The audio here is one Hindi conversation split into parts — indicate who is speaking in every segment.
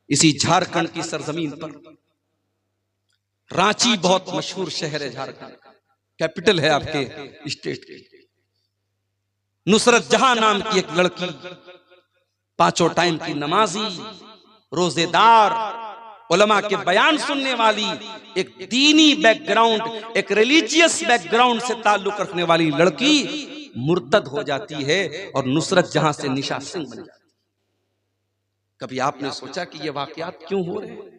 Speaker 1: इसी झारखंड की सरजमीन पर, रांची बहुत मशहूर शहर है, झारखंड कैपिटल है आपके स्टेट की। नुसरत जहां नाम की एक लड़की, पांचों टाइम की नमाजी, रोजेदार, उलमा के बयान सुनने वाली, एक दीनी बैकग्राउंड, एक रिलीजियस बैकग्राउंड से ताल्लुक रखने वाली लड़की मुर्तद हो जाती है और नुसरत जहां से निशा सिंह बन जाती है। कभी आपने सोचा कि ये वाकयात क्यों हो रहे हैं?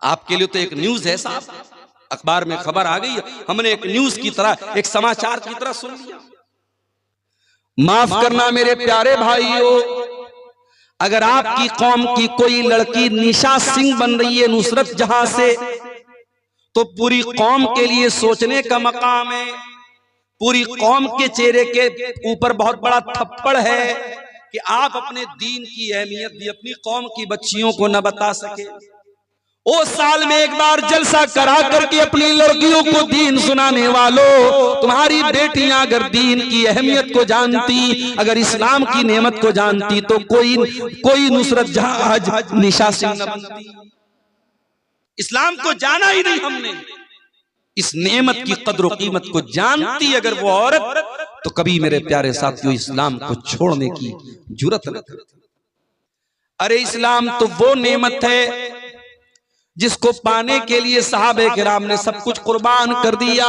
Speaker 1: आपके लिए तो एक न्यूज है साहब, अखबार में खबर आ गई, हमने एक न्यूज की तरह, एक समाचार की तरह सुन लिया। माफ करना मेरे प्यारे भाइयों, अगर आपकी कौम की कोई लड़की निशा सिंह बन रही है नुसरत जहां से, तो पूरी कौम के लिए सोचने का मकाम है। पूरी कौम के चेहरे के ऊपर बहुत बड़ा थप्पड़ है कि आप अपने दीन की अहमियत भी अपनी कौम की बच्चियों को न बता सके। ओ साल में एक बार जलसा करा करके अपनी लड़कियों को दीन सुनाने वालों, तुम्हारी बेटियां अगर दीन की अहमियत को जानती, अगर इस्लाम की नेमत को जानती, तो कोई नुसरत जहां आज निशा सिंह न बनती। इस्लाम को जाना ही नहीं हमने, इस नेमत की कद्र कीमत को जानती अगर वो औरत, तो कभी मेरे प्यारे साथियों इस्लाम को छोड़ने की जुर्रत न करती। अरे इस्लाम तो वो नेमत है जिसको पाने के लिए सहाबे किराम ने सब कुछ कुर्बान कर दिया।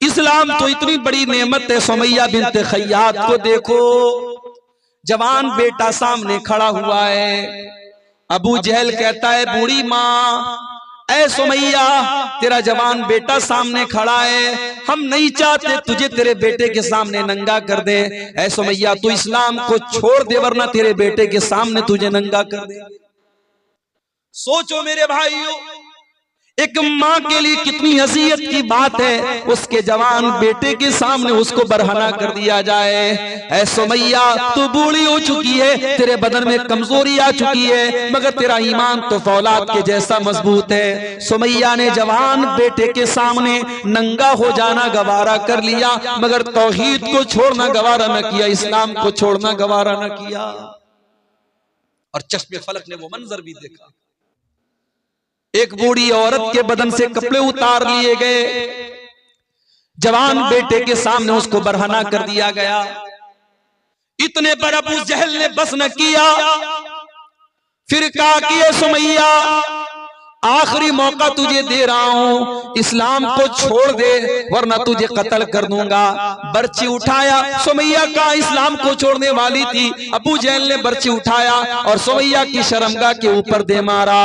Speaker 1: इस्लाम तो इतनी बड़ी नेमत है। सुमैया बिन्त खय्यात को देखो, जवान बेटा सामने खड़ा हुआ है। अबू जहल कहता है बूढ़ी माँ, ऐ सुमैया तेरा जवान बेटा सामने खड़ा है, हम नहीं चाहते तुझे तेरे बेटे के सामने नंगा कर दे। ऐ सुमैया तू इस्लाम को छोड़ दे वरना तेरे बेटे के सामने तुझे नंगा कर दे। सोचो मेरे भाइयों, एक माँ के लिए कितनी अज़ियत की बात है, उसके जवान बेटे के सामने उसको बरहना कर दिया जाए। ऐ सुमैया तू बूढ़ी हो चुकी है, तेरे बदन में कमजोरी आ चुकी है, मगर तेरा ईमान तो फौलाद के जैसा मजबूत है। सुमैया ने जवान बेटे के सामने नंगा हो जाना गवारा कर लिया, मगर तौहीद को छोड़ना गवारा न किया, इस्लाम को छोड़ना गवारा न किया। और चश्मे फलक ने वो मंजर भी देखा, एक बूढ़ी औरत के बदन से कपड़े उतार लिए गए, जवान बेटे के सामने उसको बरहना कर दिया गया। इतने पर अबू जहल ने बस न किया, फिर कहा कि ये सुमैया आखिरी मौका तुझे दे रहा हूं, इस्लाम को छोड़ दे वरना तुझे कत्ल कर दूंगा। बर्ची उठाया, सुमैया का इस्लाम को छोड़ने वाली थी। अबू जहल ने बर्ची उठाया और सुमैया की शर्मगाह के ऊपर दे मारा।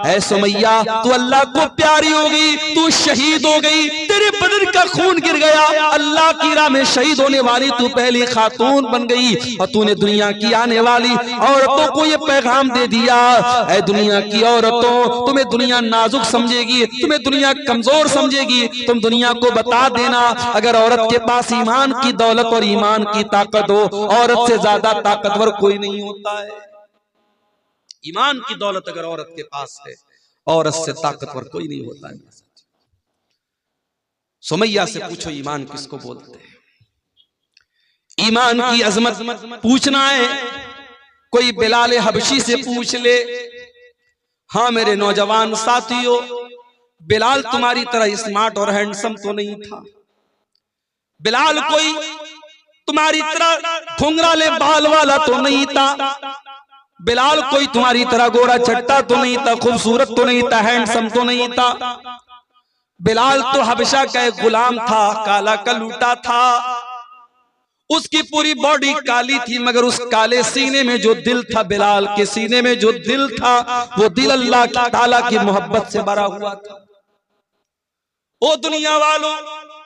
Speaker 1: ऐ सुमैया तू अल्लाह को प्यारी हो गई, तू शहीद हो गई, तेरे बदन का खून गिर गया, अल्लाह की राह में शहीद होने वाली तू पहली खातून बन गई। और तूने दुनिया की आने वाली औरतों को ये पैगाम दे दिया, ऐ दुनिया की औरतों, तुम्हें दुनिया नाजुक समझेगी, तुम्हें दुनिया कमजोर समझेगी, तुम दुनिया को बता देना अगर औरत के पास ईमान की दौलत और ईमान की ताकत हो, औरत से ज्यादा ताकतवर कोई नहीं होता है। ईमान की दौलत अगर औरत के पास है, औरत से ताकतवर कोई नहीं होता है। सुमैया से पूछो ईमान किसको बोलते हैं? ईमान की अजमत पूछना है, कोई बिलाल हबशी से पूछ ले। हाँ मेरे नौजवान साथियों, बिलाल तुम्हारी तरह स्मार्ट और हैंडसम तो नहीं था। बिलाल कोई तुम्हारी तरह घुंघराले बाल वाला तो नहीं था। बिलाल कोई तुम्हारी तरह गोरा चट्टा तो नहीं था, खूबसूरत तो नहीं था, हैंडसम तो नहीं था। बिलाल तो हबशा का एक गुलाम था, काला कलूटा था, उसकी पूरी बॉडी काली थी, मगर उस काले सीने में जो दिल था, बिलाल के सीने में जो दिल था, वो दिल अल्लाह ताला की मोहब्बत से भरा हुआ था। ओ दुनिया वालों,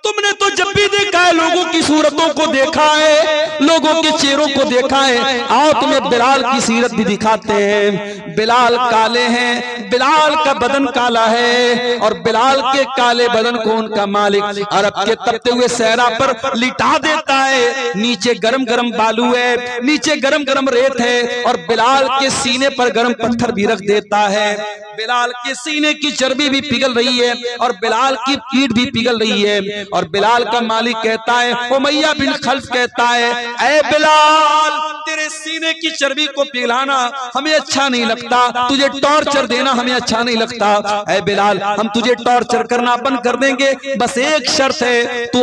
Speaker 1: तुमने तो जब भी देखा है लोगों की सूरतों को देखा है, लोगों के चेहरों को देखा है, आओ तुम्हें बिलाल की सीरत भी दिखाते हैं। बिलाल काले हैं, बिलाल का बदन काला है, और बिलाल के काले बदन को उनका मालिक अरब के तपते हुए सहरा पर लिटा देता है। नीचे गरम गरम बालू है, नीचे गरम गरम रेत है, और बिलाल के सीने पर गरम पत्थर भी रख देता है। बिलाल के सीने की चर्बी भी पिघल रही है और बिलाल की पीठ भी पिघल रही है। और बिलाल का मालिक कहता है, उमैया बिन खल्फ कहता है, ऐ बिलाल, तेरे सीने की चर्बी को पिघलाना हमें अच्छा नहीं लगता, तुझे टॉर्चर देना हमें अच्छा नहीं लगता। ऐ बिलाल, हम तुझे टॉर्चर करना बंद कर देंगे, बस एक शर्त है, तू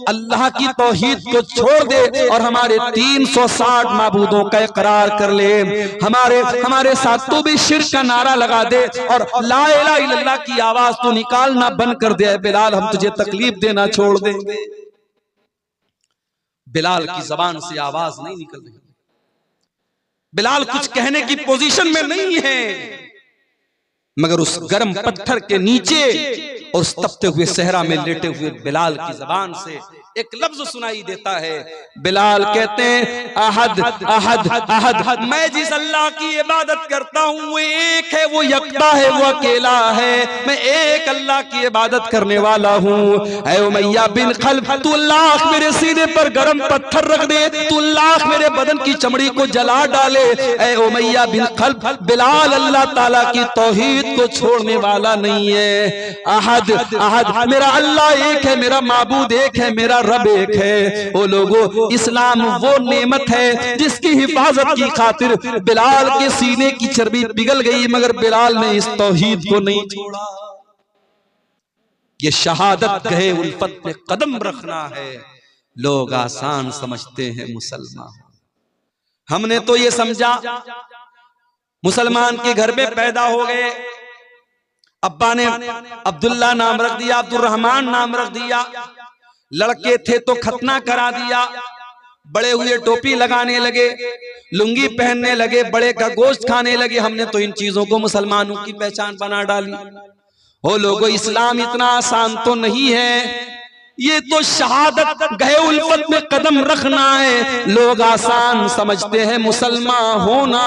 Speaker 1: अल्लाह की तौहीद को छोड़ दे और हमारे 360 माबूदों का इकरार कर ले, हमारे साथ तू भी शिर्क का नारा लगा दे और ला इलाहा इल्लल्लाह की आवाज तू निकालना बंद कर दे। बिलाल, हम तुझे तकलीफ देना छोड़ देंगे। बिलाल की जबान से आवाज नहीं निकल रही, बिलाल कुछ कहने की पोजीशन में नहीं है, मगर उस गर्म पत्थर के नीचे और उस तपते हुए सहरा में लेटे हुए बिलाल की जबान से एक लफ्ज सुनाई देता है। बिलाल कहते हैं, अहद अहद अहद, मैं जिस अल्लाह की इबादत करता हूं वो एक है, वो यकता है, वो अकेला है, मैं एक अल्लाह की इबादत करने वाला हूं। ऐ उमैया बिन खल्फ, तू लाख मेरे सीने पर गरम पत्थर रख दे, तू लाख मेरे बदन की चमड़ी को जला डाले, ऐ उमैया बिन खल्फ, बिलाल अल्लाह ताला की तौहीद को छोड़ने वाला नहीं है। अहद अहद, मेरा अल्लाह एक है, मेरा माबूद एक है, मेरा रब एक है। ओ लोगों, इस्लाम वो नेमत है जिसकी हिफाजत की खातिर बिलाल के सीने की चर्बी पिघल गई, मगर बिलाल ने इस तौहीद को नहीं छोड़ा। ये शहादत गए उल्फत पे कदम रखना है। लोग आसान समझते हैं मुसलमान, हमने तो ये समझा मुसलमान के घर में पैदा हो गए, अब्बा ने अब्दुल्ला नाम रख दिया, अब्दुल रहमान नाम रख दिया, लड़के थे तो खतना करा दिया, बड़े हुए टोपी लगाने लगे, लुंगी पहनने लगे, बड़े का गोश्त खाने लगे। हमने तो इन चीजों को मुसलमानों की पहचान बना डाली। ओ लोगों, इस्लाम इतना आसान तो नहीं है, ये तो शहादत गए उल्फत में कदम रखना है। लोग आसान समझते हैं मुसलमान होना,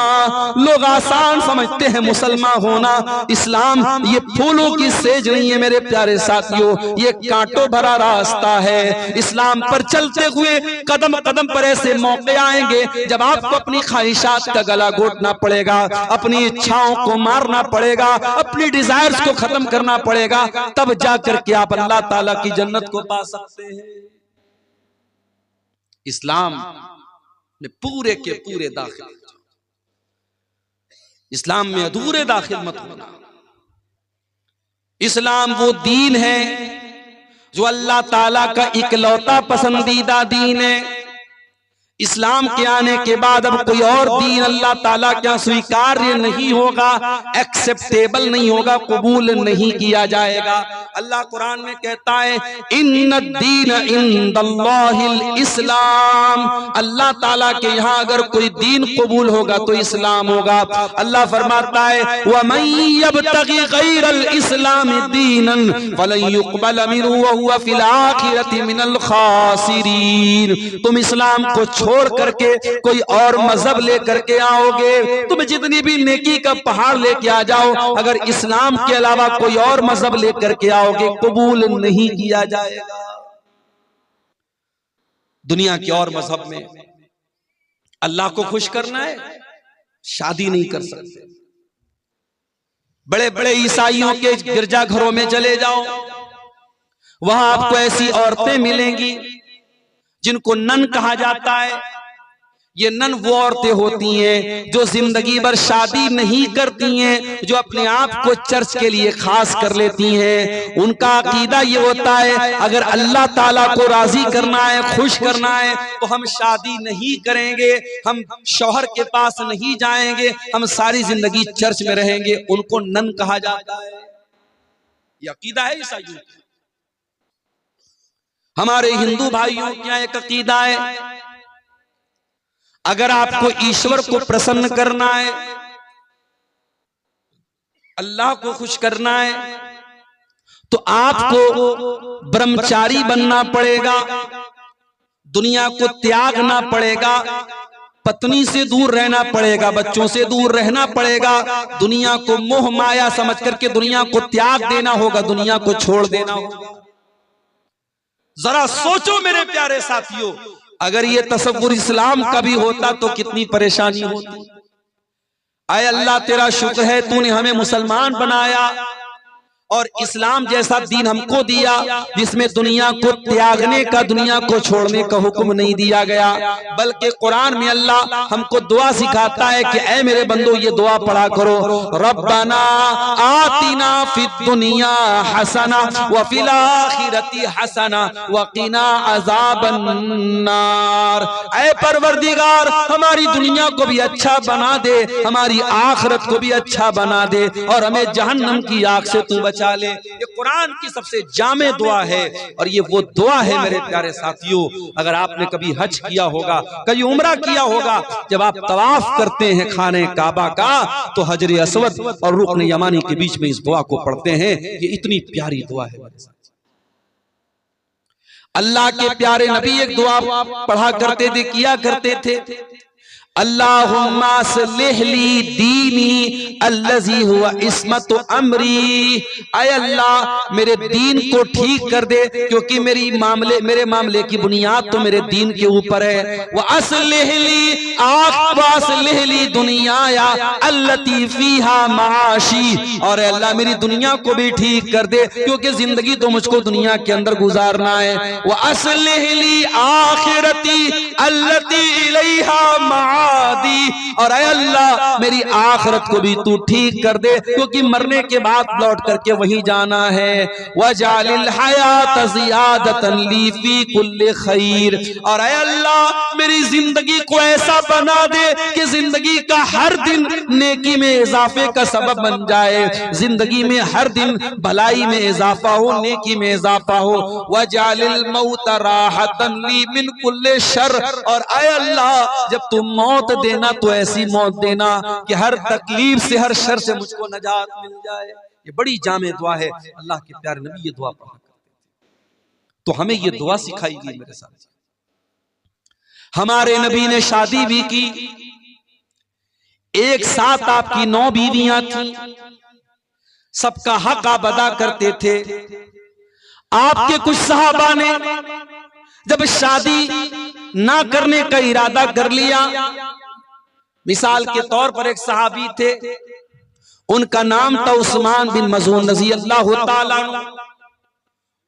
Speaker 1: लोग आसान समझते हैं मुसलमान होना। इस्लाम ये फूलों की सेज नहीं है मेरे प्यारे साथियों, ये कांटों भरा रास्ता है। इस्लाम पर चलते हुए कदम कदम पर ऐसे मौके आएंगे जब आपको अपनी ख्वाहिशात का गला घोटना पड़ेगा, अपनी इच्छाओं को मारना पड़ेगा, अपनी डिजायर्स को खत्म करना पड़ेगा, तब जाकर के आप अल्लाह ताला की जन्नत को सकते हैं। इस्लाम में पूरे के पूरे दाखिल, इस्लाम में अधूरे दाखिल मत होना। इस्लाम वो दीन है जो अल्लाह ताला का इकलौता पसंदीदा दीन है। इस्लाम के आने के बाद अब कोई और दीन अल्लाह ताला क्या स्वीकार्य नहीं होगा, एक्सेप्टेबल नहीं होगा, कबूल नहीं किया जाएगा। अल्लाह कुरान में कहता है, इन्नद्दीन इंदल्लाहिल इस्लाम, अल्लाह ताला के यहाँ अगर कोई दीन कबूल होगा तो इस्लाम होगा। अल्लाह फरमाता है, वमन यब्तगी गैरल इस्लाम दीनन फलन युक़बल मिन्हु व हुवा फिल आखिरति मिनल खासिरीन। तुम इस्लाम को छोड़ करके कोई और मजहब लेकर के आओगे, तुम जितनी भी नेकी का पहाड़ लेके आ जाओ, अगर इस्लाम के अलावा कोई और मजहब लेकर के आओगे कबूल नहीं किया जाएगा। दुनिया के और मजहब में अल्लाह को खुश करना है, शादी नहीं कर सकते। बड़े बड़े ईसाइयों के गिरजाघरों में चले जाओ, वहां आपको ऐसी औरतें मिलेंगी जिनको नन कहा जाता है। ये नन वो औरतें होती हैं जो जिंदगी भर शादी नहीं करती हैं, जो अपने आप को चर्च के लिए खास कर लेती हैं। उनका अकीदा ये होता है, अगर अल्लाह ताला को राजी करना है, खुश करना है, तो हम शादी नहीं करेंगे, हम शौहर के पास नहीं जाएंगे, हम सारी जिंदगी चर्च में रहेंगे। उनको नन कहा जाता है। ये अकीदा है ईसाइयों का। हमारे हिंदू भाइयों क्या एक अकीदा है, अगर आपको ईश्वर को प्रसन्न करना है, अल्लाह को खुश करना है, तो आपको ब्रह्मचारी बनना पड़ेगा, दुनिया को त्यागना पड़ेगा, पत्नी से दूर रहना पड़ेगा, बच्चों से दूर रहना पड़ेगा, दुनिया को मोह माया समझ करके दुनिया को त्याग देना होगा, दुनिया को छोड़ देना होगा। जरा सोचो मेरे प्यारे साथियों, अगर ये तसव्वुर इस्लाम का भी होता तो कितनी परेशानी होती। आए अल्लाह तेरा शुक्र है तूने हमें मुसलमान बनाया, और इस्लाम जैसा दीन हमको दिया जिसमें दुनिया को त्यागने का, दुनिया को छोड़ने का हुक्म नहीं दिया गया, बल्कि कुरान में अल्लाह हमको दुआ सिखाता है कि ऐ मेरे बंदो ये दुआ पढ़ा करो, रब्बना आतिना फिद दुनिया हसना व फिल आखिरती हसना व क़िना अज़ाबन नार। ऐ परवरदिगार हमारी दुनिया को भी अच्छा बना दे, हमारी आखिरत को भी अच्छा बना दे और हमें जहन्नम की आग से तू बचा ले। ये कुरान की सबसे जामे दुआ है और ये वो दुआ है मेरे प्यारे साथियों। अगर आपने कभी हज किया होगा, कभी उम्रा किया होगा, जब आप तवाफ करते हैं खाने काबा का तो हजर अस्वद और रुकन यमानी के बीच में इस दुआ को पढ़ते हैं। ये इतनी प्यारी दुआ है मेरे साथ। अल्लाह के प्यारे नबी एक दुआ पढ़ा करते थे, किया करते थे, अल्लाहुम्मा अस्लिह ली दीनी अल्लज़ी हुवा इस्मतु अमरी। ऐ अल्लाह मेरे दीन को ठीक कर दे क्योंकि मेरे मामले की बुनियाद तो मेरे दीन के ऊपर है। व अस्लिह ली दुनियाया अल्लती फीहा माशी। और अल्लाह मेरी दुनिया को भी ठीक कर दे क्योंकि जिंदगी तो मुझको दुनिया के अंदर गुजारना है। व अस्लिह ली आखिरती अल्लती इलैहा दी। और ऐ अल्लाह मेरी आखिरत को भी तू ठीक कर दे क्योंकि मरने के बाद लौट करके वहीं जाना है। वजालिल हयात ज़ियादतन ली फी कुल्ली खैर। और ऐ अल्लाह मेरी जिंदगी को ऐसा बना दे कि जिंदगी का हर दिन नेकी में इजाफे का सबब बन जाए, जिंदगी में हर दिन भलाई में इजाफा हो, नेकी में इजाफा हो। वजालिल मौत राहतन ली मिन कुल्ली शर। और ऐ अल्लाह जब तुम मौत देना तो ऐसी मौत देना कि हर तकलीफ से, हर शर से मुझको नजात मिल जाए। ये बड़ी जामे दुआ है। अल्लाह के प्यारे नबी ये दुआ पढ़ा करते थे तो हमें ये दुआ सिखाई गई मेरे साथ। हमारे नबी ने शादी भी की, एक साथ आपकी 9 बीवियां थी, सबका हक आप अदा करते थे। आपके कुछ सहाबा ने जब शादी ना करने का इरादा कर लिया, मिसाल के तौर पर एक सहाबी थे, उनका नाम था उस्मान बिन मज़ून रज़ी अल्लाह ताला अन्हु।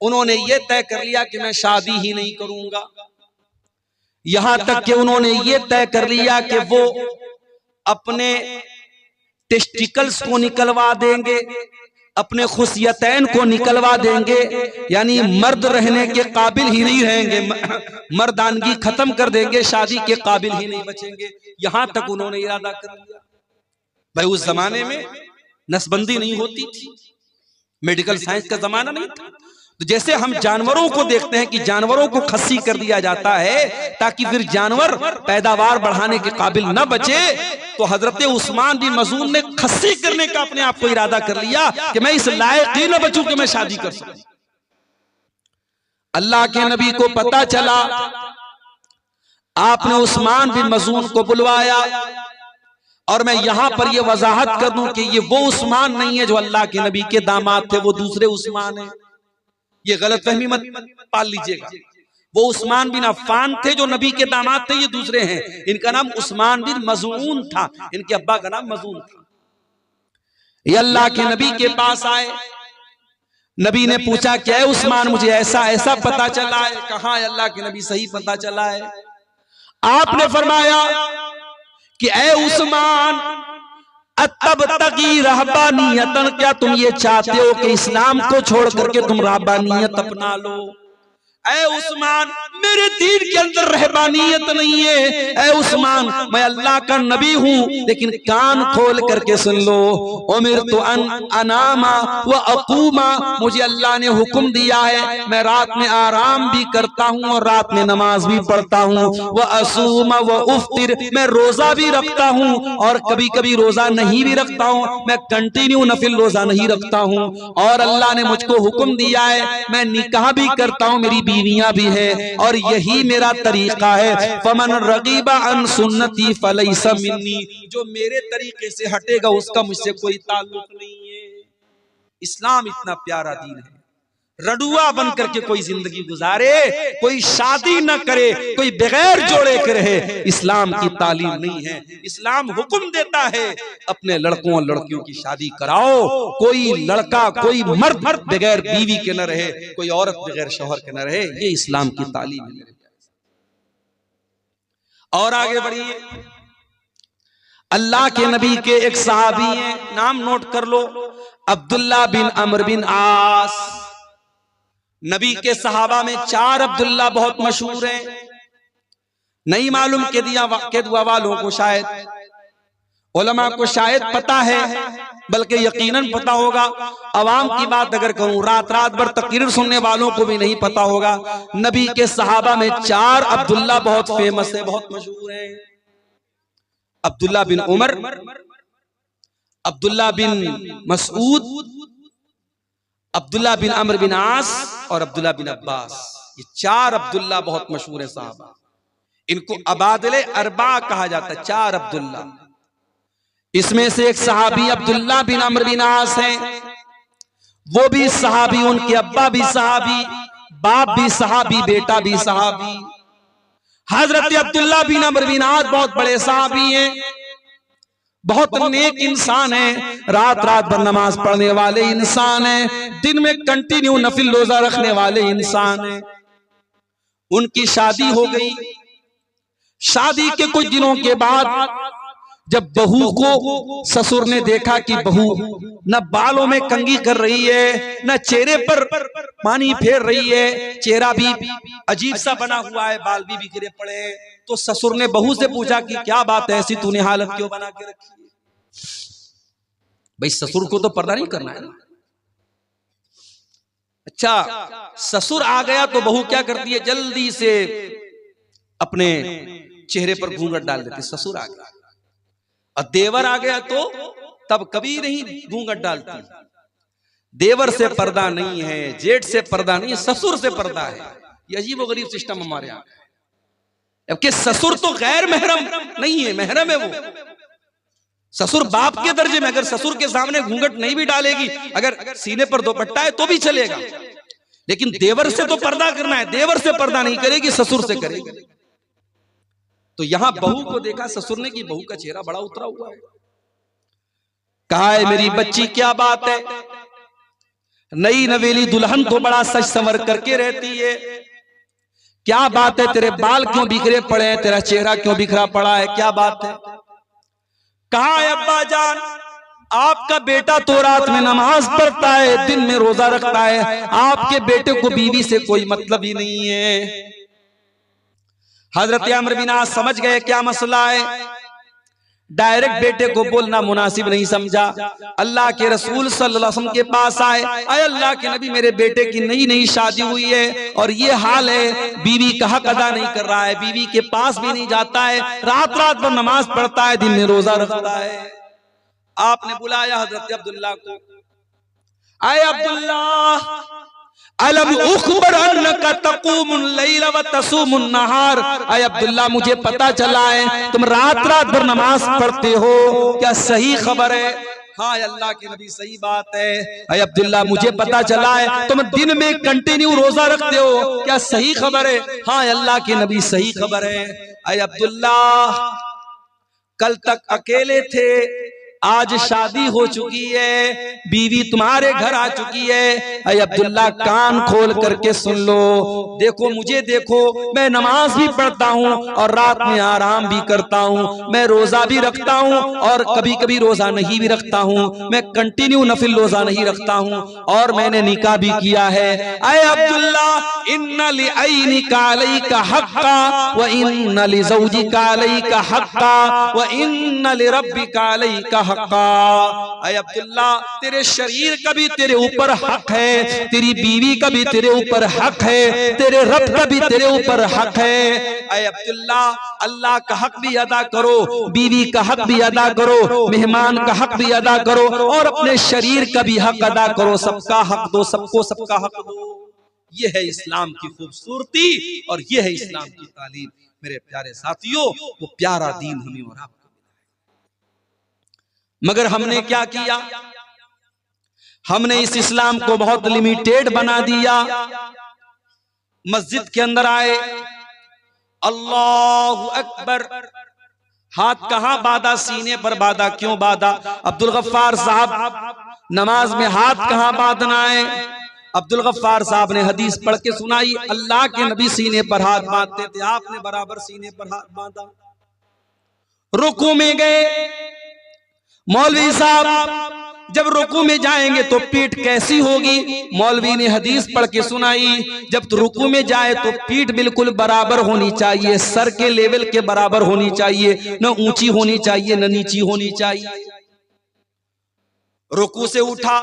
Speaker 1: उन्होंने ये तय कर लिया कि मैं शादी ही नहीं करूंगा। यहां तक कि उन्होंने ये तय कर लिया कि वो अपने टेस्टिकल्स को निकलवा देंगे, अपने खुशियतैन को निकलवा देंगे, यानी मर्द रहने के काबिल ही नहीं रहेंगे, मर्दानगी खत्म कर देंगे, शादी के काबिल ही नहीं बचेंगे। यहां तक उन्होंने इरादा कर लिया। भाई उस जमाने में नसबंदी नहीं होती थी, मेडिकल साइंस का जमाना नहीं था। तो जैसे हम जानवरों को देखते हैं कि जानवरों को खस्सी कर दिया जाता है ताकि फिर जानवर पैदावार बढ़ाने के काबिल न बचे, तो हजरत उस्मान बिन मज़ून ने खस्सी करने का अपने आप को इरादा कर लिया कि मैं इस लायक ही न बचूं कि मैं शादी कर सकूं। अल्लाह के नबी को पता चला, आपने उस्मान बिन मज़ून को बुलवाया। और मैं यहां पर यह वजाहत कर दूं कि ये वो उस्मान नहीं है जो अल्लाह के नबी के दामाद थे, वो दूसरे उस्मान है। ये गलतफहमी मत पाल लीजिएगा। वो उस्मान बिन अफ़्फ़ान थे जो नबी के दामाद थे, ये दूसरे हैं। इनका नाम उस्मान बिन मज़ून था, इनके अब्बा का नाम मज़ून था। ये अल्लाह के नबी के पास आए, नबी ने पूछा क्या है उस्मान, मुझे ऐसा ऐसा पता चला है। कहा अल्लाह के नबी सही पता चला है। आपने फरमाया कि ऐ उस्मान अतब तकी रहबानियतन, क्या तुम ये चाहते हो कि इस्लाम को छोड़ करके तुम रहबानियत अपना लो? ऐ उस्मान मेरे दीन के अंदर रहबानियत नहीं है। ऐ उस्मान मैं अल्लाह का नबी हूँ, लेकिन कान खोल करके सुन लो। उमिरतु अन अनामा व अकूमा, मुझे अल्लाह ने हुक्म दिया है मैं रात में आराम भी करता हूँ और रात में नमाज भी पढ़ता हूँ। व असूमा व उफ्तिर, मैं रोजा भी रखता हूँ और कभी कभी रोजा नहीं भी रखता हूँ, मैं कंटिन्यू नफिल रोजा नहीं रखता हूँ। और अल्लाह ने मुझको हुक्म दिया है मैं निकाह भी करता हूँ, मेरी बीवियां भी है और यही मेरा तरीका है। फमन रगीबा अन सुन्नती फलैसा मिन्नी, जो मेरे तरीके से हटेगा उसका मुझसे कोई ताल्लुक नहीं है। इस्लाम इतना प्यारा दीन है, रडुआ बन करके कोई जिंदगी गुजारे, कोई शादी न करे, कोई बगैर जोड़े के रहे, इस्लाम की तालीम नहीं है। इस्लाम हुक्म देता है अपने लड़कों और लड़कियों की शादी कराओ। कोई लड़का, कोई मर्द बगैर बीवी के न रहे, कोई औरत बगैर शौहर के न रहे। ये इस्लाम की तालीम है। और आगे बढ़िए, अल्लाह के नबी के एक सहाबी हैं, नाम नोट कर लो, अब्दुल्ला बिन अमर बिन आस। नबी के सहाबा में 4 अब्दुल्ला बहुत मशहूर हैं। नहीं मालूम के दुआ वालों को शायद, उलमा को शायद पता है, बल्कि यकीनन पता होगा। अवाम की बात अगर करूं, रात रात भर तकरीर सुनने वालों को भी नहीं पता होगा। नबी के सहाबा में 4 अब्दुल्ला बहुत फेमस है, बहुत मशहूर है। अब्दुल्ला बिन उमर, अब्दुल्ला बिन मसूद, अब्दुल्ला बिन अमर बिन आस और अब्दुल्ला बिन अब्बास। ये 4 अब्दुल्ला बहुत मशहूर है साहबा। इनको अबादले अरबा कहा जाता है, 4 अब्दुल्ला। इसमें से एक सहाबी अब्दुल्ला बिन अमर बिन आस हैं। वो भी सहाबी, उनके अब्बा भी सहाबी, बाप भी सहाबी, बेटा भी सहाबी। हजरत अब्दुल्ला बिन अमर बिन आस बहुत बड़े सहाबी हैं, बहुत नेक इंसान है, रात रात भर नमाज पढ़ने वाले इंसान है, दिन में कंटिन्यू नफिल रोजा रखने वाले इंसान है। उनकी शादी हो गई। शादी के कुछ दिनों के बाद जब बहू को ससुर ने देखा कि बहू न बालों में कंघी कर रही है, न चेहरे पर पानी फेर रही है, चेहरा भी अजीब सा बना हुआ है, बाल भी बिखरे पड़े हैं, तो ससुर ने बहू से पूछा कि क्या बात है, ऐसी तूने हालत क्यों बना के रखी है? भाई ससुर को तो पर्दा नहीं करना है ना। अच्छा, ससुर आ गया तो बहू क्या करती है, जल्दी से अपने चेहरे पर घूंघट डाल देती। ससुर आ गया, और देवर आ गया तो तब कभी नहीं घूंघट डालती। देवर से पर्दा नहीं है, जेठ से पर्दा नहीं है, ससुर से पर्दा है। ये अजीब गरीब सिस्टम हमारे यहाँ है। जबकि ससुर तो गैर महरम नहीं है, महरम है वो। ससुर बाप के दर्जे में, अगर ससुर के सामने घूंघट नहीं भी डालेगी, अगर सीने पर दुपट्टा है तो भी चलेगा, लेकिन देवर से तो पर्दा करना है। देवर से पर्दा नहीं करेगी, ससुर से करेगी। तो यहां बहू को देखा ससुर ने कि बहू का चेहरा बड़ा उतरा हुआ है। कहा है मेरी बच्ची क्या बात है, नई नवेली दुल्हन तो बड़ा सज संवर करके रहती है, क्या बात है, तेरे बाल क्यों बिखरे पड़े हैं, तेरा चेहरा क्यों बिखरा पड़ा है, क्या बात है? कहा है अब्बा जान, आपका बेटा तो रात में नमाज पढ़ता है, दिन में रोजा रखता है, आपके बेटे को बीवी से कोई मतलब ही नहीं है। हजरत अमर बिन आस समझ गए क्या मसला है। डायरेक्ट बेटे को बोलना मुनासिब नहीं समझा। अल्लाह के रसूल सल्लल्लाहु अलैहि वसल्लम के पास आए, अरे अल्लाह के नबी, मेरे बेटे की नई नई शादी हुई है और ये हाल है, बीवी का हक अदा नहीं कर रहा है, बीवी के पास भी नहीं जाता है, रात रात भर नमाज पढ़ता है, दिन में रोजा रखता है। आपने बुलाया हजरत अब्दुल्ला को, आए अब्दुल्ला, अलम उखबर अन्नका तक़ूमुल लैल व तसूमुन नहार। आए अब्दुल्ला, मुझे पता चला है तुम रात रात भर नमाज पढ़ते हो, क्या सही खबर है? हाँ अल्लाह के नबी, सही बात है। आए अब्दुल्ला, मुझे पता चला है तुम दिन में कंटिन्यू रोजा रखते हो, क्या सही खबर है? हाँ अल्लाह के नबी, सही खबर है। आए अब्दुल्ला, कल तक अकेले थे, आज शादी हो चुकी है, बीवी तुम्हारे घर आ चुकी है। अरे अब्दुल्ला, कान खोल करके सुन लो, देखो मुझे देखो, मैं नमाज भी पढ़ता हूँ और रात में आराम भी करता हूँ, मैं रोजा भी रखता हूँ और कभी कभी रोजा नहीं भी रखता हूँ, मैं कंटिन्यू नफिल रोजा नहीं रखता हूँ, और मैंने निकाह भी किया है। अरे अब्दुल्ला, इन्ना लिअयनिका अलैका हक्का व इन्ना लिज़ौजिका अलैका हक्का व इन्ना लिरब्बिका अलैका हक्का। अय अब्दुल्ला, तेरे शरीर का भी तेरे ऊपर हक है, तेरी बीवी का भी तेरे ऊपर हक है, तेरे रब का भी तेरे ऊपर हक है। अय अब्दुल्ला, अल्लाह का हक भी अदा करो, बीवी का हक भी अदा करो, मेहमान का हक भी अदा करो, और अपने शरीर का भी हक अदा करो। सबका हक दो, सबको सबका हक दो। ये है इस्लाम की खूबसूरती और ये है इस्लाम की तालीम। मेरे प्यारे साथियों, वो प्यारा दीन हमें और आपको, मगर हमने क्या किया? हमने इस इस्लाम को बहुत लिमिटेड बना दिया। मस्जिद के अंदर आए, अल्लाहु अकबर, हाथ कहां बांधा? सीने पर बांधा। क्यों बांधा? अब्दुल गफ्फार साहब नमाज में हाथ कहां बांधना है? अब्दुल गफ्फार साहब ने हदीस पढ़ के सुनाई, अल्लाह के नबी सीने पर हाथ बांधते थे, आपने बराबर सीने पर हाथ बांधा। रुकू में गए, मौलवी साहब जब रुकू में जाएंगे तो पीठ कैसी होगी? मौलवी ने हदीस पढ़ के सुनाई, जब तो रुकू में जाए तो पीठ बिल्कुल बराबर होनी चाहिए, सर के लेवल के बराबर होनी चाहिए, न ऊंची होनी चाहिए न नीची होनी चाहिए। रुकू से उठा,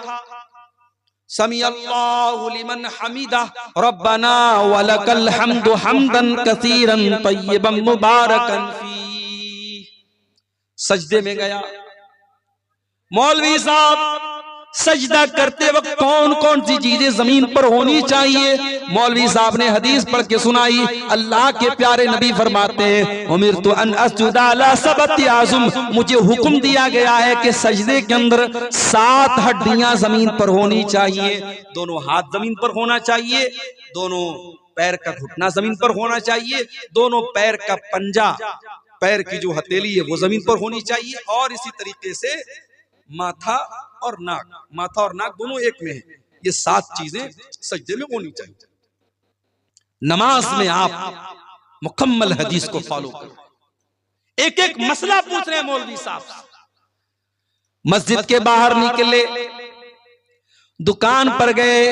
Speaker 1: समी अल्लाहु लिमन हमीदा रब्बना वलकल हम्दु हम्दन कसीरन तय्यबन मुबारकन फी। सजदे में गया। मौलवी साहब सजदा करते वक्त कौन कौन सी चीजें जमीन पर होनी चाहिए? मौलवी साहब ने हदीस पढ़ के सुनाई, अल्लाह के प्यारे नबी फरमाते हैं, उमिरतु अन अस्जुदा अला सबती आज़ुम, मुझे हुक्म दिया गया है कि सजदे के अंदर 7 हड्डियां जमीन पर होनी चाहिए। दोनों हाथ जमीन पर होना चाहिए, दोनों पैर का घुटना जमीन पर होना चाहिए, दोनों पैर का पंजा, पैर की जो हथेली है वो जमीन पर होनी चाहिए, और इसी तरीके से माथा और नाक, माथा और नाक दोनों एक में है। ये 7 चीजें सजदे में होनी चाहिए। नमाज में आप मुकम्मल हदीस को फॉलो करो। एक एक मसला पूछ रहे हैं मौलवी साहब। मस्जिद के बाहर निकले, दुकान पर गए,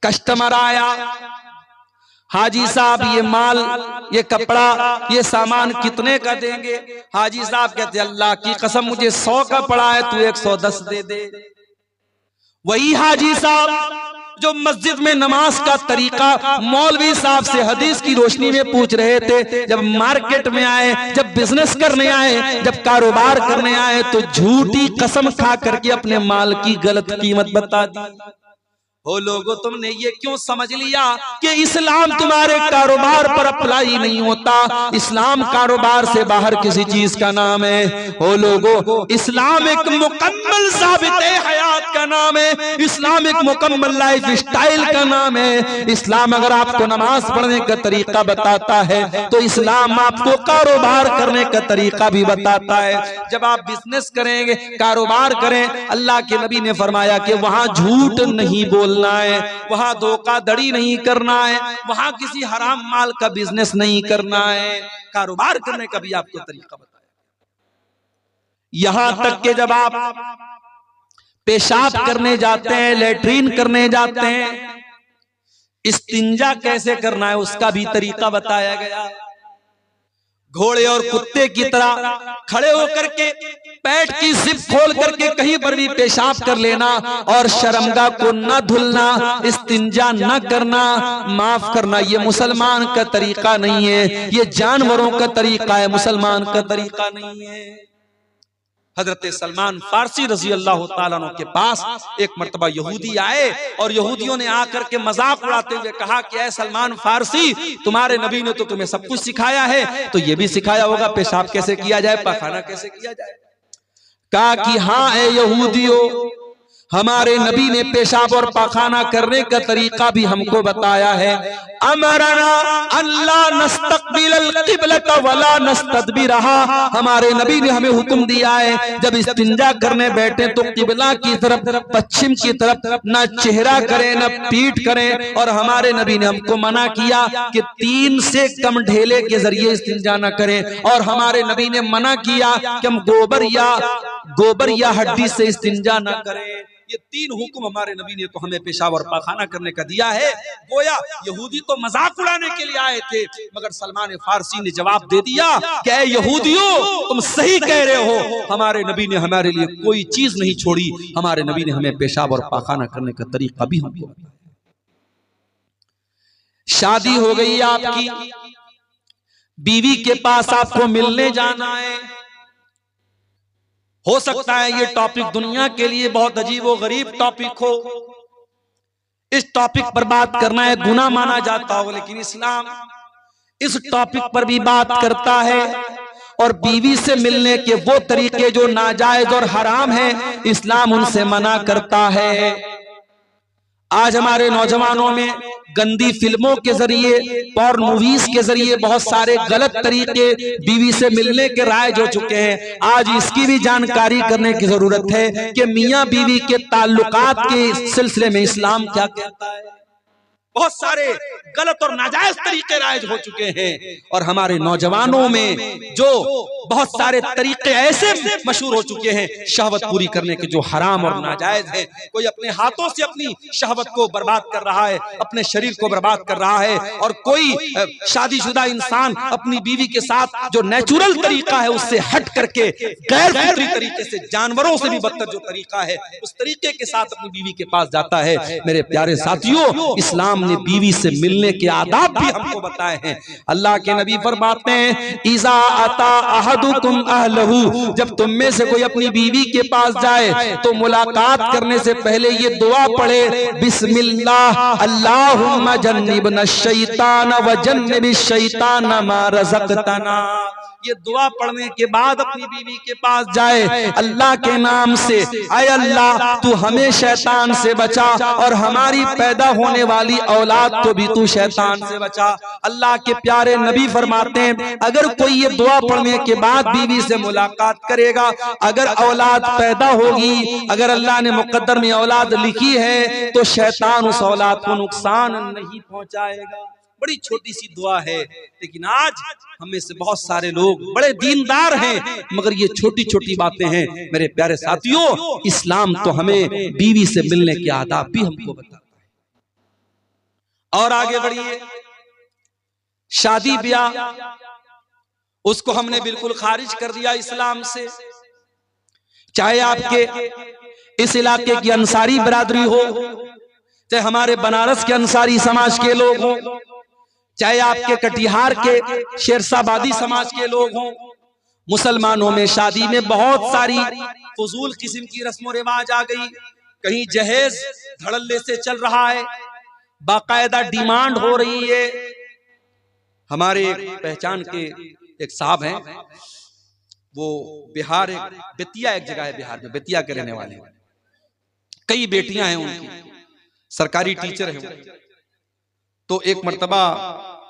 Speaker 1: कस्टमर आया, हाजी साहब ये माल, ये कपड़ा, ये सामान कितने का देंगे? हाजी साहब कहते अल्लाह की कसम मुझे 100 का पड़ा है, तू 110 दे दे। वही हाजी साहब जो मस्जिद में नमाज का तरीका मौलवी साहब से हदीस की रोशनी में पूछ रहे थे, जब मार्केट में आए, जब बिजनेस करने आए, जब कारोबार करने आए, तो झूठी कसम खा करके अपने माल की गलत कीमत बता दी। हो लोगों, तुमने ये क्यों समझ लिया कि इस्लाम तुम्हारे कारोबार पर अप्लाई नहीं होता? इस्लाम कारोबार से बाहर किसी चीज का नाम है। हो लोगों, इस्लाम एक मुकम्मल साबित हयात का नाम है, इस्लाम एक मुकम्मल लाइफ स्टाइल का नाम है। इस्लाम अगर आपको नमाज पढ़ने का तरीका बताता है तो इस्लाम आपको कारोबार करने का तरीका भी बताता है। जब आप बिजनेस करेंगे, कारोबार करें, अल्लाह के नबी ने फरमाया कि वहां झूठ नहीं बोलना है, वहां धोखाधड़ी नहीं करना है, वहां किसी हराम माल का बिजनेस नहीं करना है। कारोबार करने का भी आपको तरीका बताया। यहां तक कि जब आप पेशाब करने जाते हैं, लेटरीन करने जाते हैं, इस्तिंजा कैसे करना है उसका भी तरीका बताया गया। घोड़े और कुत्ते की तरह खड़े होकर के पेट की जिप खोल करके कहीं पर भी पेशाब कर लेना और शर्मगाह को न धुलना, इस्तिंजा न करना, माफ करना, ये मुसलमान का तरीका नहीं है, ये जानवरों का तरीका है, मुसलमान का तरीका नहीं है। हजरत सलमान फारसी रजी अल्लाह ताला अन्हु के पास एक मर्तबा यहूदी आए और यहूदियों ने आकर के मजाक उड़ाते हुए कहा कि ऐ सलमान फारसी, तुम्हारे नबी ने तो तुम्हें सब कुछ सिखाया है, तो ये भी सिखाया होगा पेशाब कैसे किया जाए, पाखाना कैसे किया जाए। कहा कि हाँ ऐ यहूदियों, हमारे नबी ने पेशाब और पाखाना करने का तरीका भी हमको बताया है। अमरना अल्लाह नस्तकबिल क़िबलत वला नस्तदबिरहा, हमारे नबी ने हमें हुक्म दिया है जब इस्तिंजा करने बैठे तो किबला की तरफ, पश्चिम की तरफ ना चेहरा करें न पीठ करें, और हमारे नबी ने हमको मना किया कि 3 से कम ढेले के जरिए इस्तिंजा न करें, और हमारे नबी ने मना किया कि हम गोबर या हड्डी से इस्तिंजा न करें। ये 3 हुक्म हमारे नबी ने तो हमें पेशाब और पाखाना करने का दिया है। गोया यहूदी तो मजाक उड़ाने के लिए आए थे, मगर सलमान फारसी ने जवाब दे दिया कि ऐ यहूदियों, तुम सही कह रहे हो, हमारे नबी ने हमारे लिए कोई चीज नहीं छोड़ी, हमारे नबी ने हमें पेशाब और पाखाना करने का तरीका भी हमको। शादी हो गई आपकी, बीवी के पास आपको मिलने जाना है, हो सकता है ये टॉपिक दुनिया के लिए बहुत अजीब व गरीब टॉपिक हो, इस टॉपिक पर बात करना है गुनाह माना जाता हो, लेकिन इस्लाम इस टॉपिक पर भी बात करता है और बीवी से मिलने के वो तरीके जो नाजायज और हराम हैं, इस्लाम उनसे मना करता है। आज हमारे नौजवानों में गंदी फिल्मों के जरिए, पॉर्न मूवीज के जरिए बहुत सारे गलत तरीके बीवी से मिलने के राइज हो चुके हैं। आज इसकी भी जानकारी करने की जरूरत है कि मियां बीवी के ताल्लुकात के सिलसिले में इस्लाम क्या कहता है। बहुत सारे गलत और नाजायज तरीके राइज हो चुके हैं और हमारे नौजवानों में जो बहुत सारे तरीके ऐसे मशहूर हो चुके हैं शहवत पूरी करने के, जो हराम और नाजायज है। कोई अपने हाथों से अपनी शहवत को बर्बाद कर रहा है, अपने शरीर को बर्बाद कर रहा है, और कोई शादीशुदा इंसान अपनी बीवी के साथ जो नेचुरल तरीका है उससे हट करके गैर फितरी तरीके से, जानवरों से भी बदतर जो तरीका है, उस तरीके के साथ अपनी बीवी के पास जाता है। मेरे प्यारे साथियों, इस्लाम ने बीवी से मिलने के आदाब भी हमको बताए हैं। अल्लाह के नबी फरमाते हैं, इज़ा अता अहदुकुम अहलहू, जब तुम में से कोई अपनी बीवी के पास जाए तो मुलाकात करने से पहले ये दुआ पढ़े, बिस्मिल्लाह अल्लाहुम्मा जन्निबना शैतान व जन्निबिश शैतान मा रज़क़तना। ये दुआ पढ़ने के बाद अपनी बीवी के पास जाए अल्लाह के नाम से, आए अल्लाह तू हमें शैतान से बचा और हमारी पैदा होने वाली औलाद को भी तू शैतान से बचा। अल्लाह के प्यारे नबी फरमाते हैं, अगर कोई ये दुआ पढ़ने के बाद बीवी से मुलाकात करेगा, अगर औलाद पैदा होगी, अगर अल्लाह ने मुकद्दर में औलाद लिखी है, तो शैतान उस औलाद को नुकसान नहीं पहुंचाएगा। बड़ी छोटी सी दुआ है, लेकिन आज हमें से बहुत सारे लोग बड़े दीनदार हैं, मगर ये छोटी छोटी बातें हैं। मेरे प्यारे साथियों, इस्लाम तो हमें बीवी से मिलने के आदाब भी हमको बताता है। और आगे बढ़िए, शादी ब्याह उसको हमने बिल्कुल खारिज कर दिया इस्लाम से। चाहे आपके इस इलाके की अंसारी बिरादरी हो, चाहे हमारे बनारस के अंसारी समाज के लोग हों, चाहे आपके कटिहार के शेरशाबादी समाज के लोग हों, मुसलमानों में शादी में बहुत सारी फजूल किस्म की रस्म रिवाज आ गई। कहीं जहेज धड़ल्ले से चल रहा है, बाकायदा डिमांड हो रही है। हमारे पहचान के एक साहब हैं, वो बिहार, एक बेतिया एक जगह है बिहार में, बेतिया के रहने वाले, कई बेटियां हैं उनकी, सरकारी टीचर हैं। तो एक मर्तबा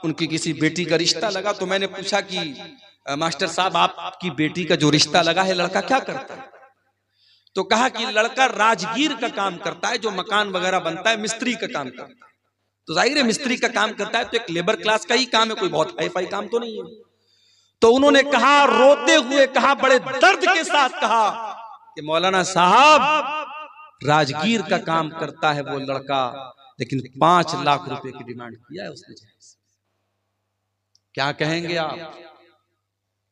Speaker 1: उनकी किसी बेटी का रिश्ता लगा, तो मैंने पूछा कि मास्टर साहब आपकी बेटी का जो रिश्ता लगा है लड़का क्या करता है? तो कहा कि लड़का राजगीर का काम करता है, जो मकान वगैरह बनता है, मिस्त्री का काम करता है। तो जाहिर है मिस्त्री का काम करता है तो एक लेबर क्लास का ही काम है, कोई बहुत हाई फाई काम तो नहीं है। तो उन्होंने कहा, रोते हुए कहा, बड़े दर्द के साथ कहा कि मौलाना साहब राजगीर का काम करता है वो लड़का, लेकिन 5 लाख रुपए की डिमांड किया है उसने। क्या कहेंगे आप?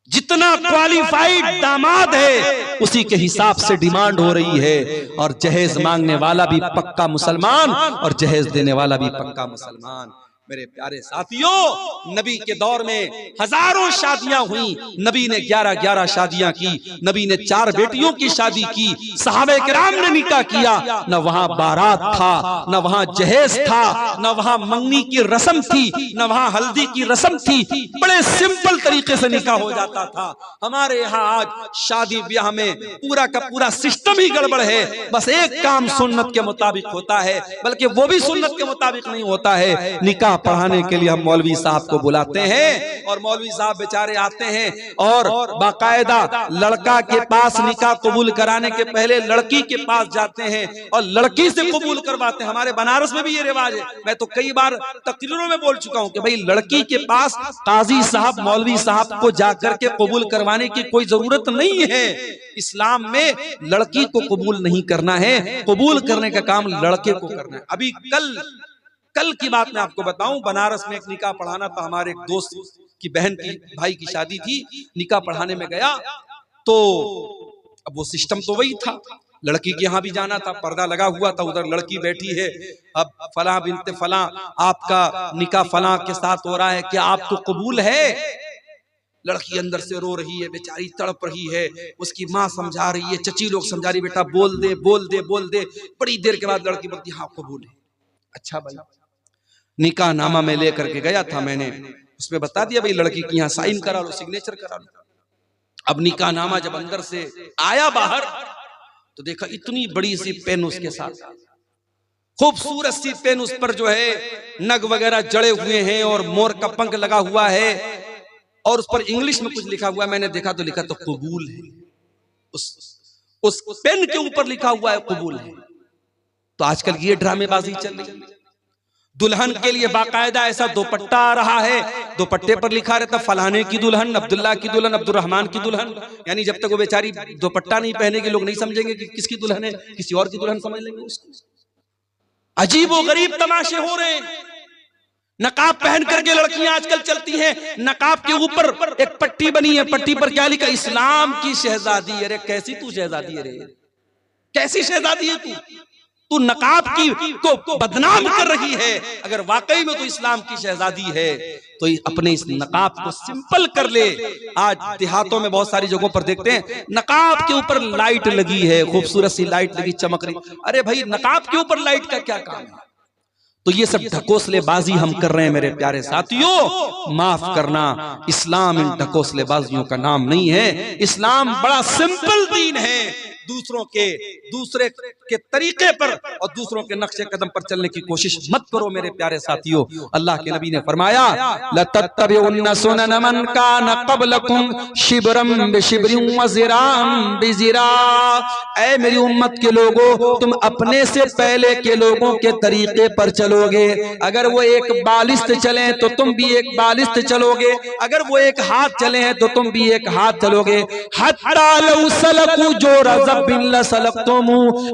Speaker 1: जितना क्वालिफाइड दामाद है उसी के हिसाब से डिमांड हो रही है, और जहेज मांगने वाला भी पक्का मुसलमान और जहेज देने वाला भी पक्का मुसलमान। मेरे प्यारे साथियों, नबी के दौर में हजारों शादियां हुई, नबी ने 11-11 शादियां की, नबी ने 4 बेटियों की शादी की, सहाबे किराम ने निकाह किया। न वहां बारात था, न वहां जहेज था, न वहां मंगनी की रस्म थी, न वहां हल्दी की रस्म थी। बड़े सिंपल तरीके से निकाह हो जाता था। हमारे यहाँ आज शादी ब्याह में पूरा का पूरा सिस्टम ही गड़बड़ है। बस एक काम सुन्नत के मुताबिक होता है, बल्कि वो भी सुन्नत के मुताबिक नहीं होता है। निकाह पढ़ाने के लिए हम मौलवी साहब को बुलाते हैं और मौलवी साहब बेचारे आते हैं और बाकायदा लड़का के पास निकाह कबूल कराने के पहले लड़की के पास जाते हैं और लड़की से कबूल करवाते हैं। हमारे बनारस में भी ये रिवाज है। मैं तो कई बार तकरीरों में बोल चुका हूं कि भाई लड़की के पास काजी साहब, मौलवी साहब को जाकर के कबूल करवाने की कोई जरूरत नहीं है। इस्लाम में लड़की को कबूल नहीं करना है, कबूल करने का काम लड़के को करना है। अभी कल की बात मैं आपको बताऊं, बनारस में एक निकाह पढ़ाना था। हमारे एक दोस्त की बहन की भाई की शादी थी, निकाह पढ़ाने में गया तो अब वो सिस्टम तो वही था, लड़की के यहाँ भी जाना था, पर्दा लगा हुआ था, उधर लड़की बैठी है। अब फलां बिनते फलां आपका निकाह फलां के साथ हो रहा है, क्या आपको कबूल है? लड़की अंदर से रो रही है, बेचारी तड़प रही है। उसकी माँ समझा रही है, चची लोग समझा रही, बेटा बोल दे बोल दे बोल दे। बड़ी देर के बाद लड़की बोलती हाँ कबूल है। अच्छा भाई, निकाह नामा में लेकर के गया था, मैंने उसमें बता दिया भाई लड़की की यहाँ साइन करा लो, सिग्नेचर करा लो। अब निकाहनामा जब अंदर से आया बाहर तो देखा इतनी बड़ी सी पेन उसके साथ, खूबसूरत सी पेन, उस पर जो है नग वगैरह जड़े हुए हैं और मोर का पंख लगा हुआ है और उस पर इंग्लिश में कुछ लिखा हुआ है। मैंने देखा तो लिखा तो कबूल है, उस पेन के ऊपर लिखा हुआ है कबूल है। तो आजकल ये ड्रामेबाजी चल रही है। दुल्हन के लिए बाकायदा ऐसा दुपट्टा आ रहा है, दुपट्टे पर लिखा रहता फलाने की दुल्हन, अब्दुल्ला की दुल्हन, अब्दुर्रहमान की दुल्हन। यानी जब तक वो बेचारी दुपट्टा नहीं पहनेगी लोग नहीं समझेंगे कि किसकी दुल्हन है, किसी और की दुल्हन समझ लेंगे उसको। अजीब व गरीब तमाशे हो रहे हैं। नकाब पहन करके लड़कियां आजकल चलती हैं, नकाब के ऊपर एक पट्टी बनी है, पट्टी पर क्या लिखा, इस्लाम की शहजादी। अरे कैसी तू शहजादी है रे, कैसी शहजादी है तू नकाब की को बदनाम कर रही है। अगर वाकई में तो इस्लाम की शहजादी है तो अपने इस नकाब को सिंपल कर ले। आज देहातों में बहुत सारी जगहों पर देखते हैं नकाब के ऊपर लाइट लगी है, खूबसूरत सी लाइट लगी, चमक रही। अरे भाई नकाब के ऊपर लाइट का क्या काम है? तो ये सब ढकोसलेबाजी हम कर रहे हैं मेरे प्यारे साथियों, माफ करना, इस्लाम इन ढकोसलेबाजियों का नाम नहीं है। इस्लाम बड़ा सिंपल दीन है। दूसरे के तरीके पर और दूसरों के नक्शे कदम पर चलने की कोशिश मत करो मेरे प्यारे साथियों। अल्लाह के नबी ने फरमाया लतत्तबिउन्ना सुनन मन कान क़ब्लकुम शिब्रम बिशिब्रिन व ज़िराम बिज़िरा। ऐ मेरी उम्मत के लोगों, तुम अपने से पहले के लोगों के तरीके पर चलोगे। अगर वो एक बालिस्त चले तो तुम भी एक बालिस्त चलोगे, अगर वो एक हाथ चले हैं तो तुम भी एक हाथ चलोगे। हत्ता लौ सलकू जो रज़ब बिन सलकतुम,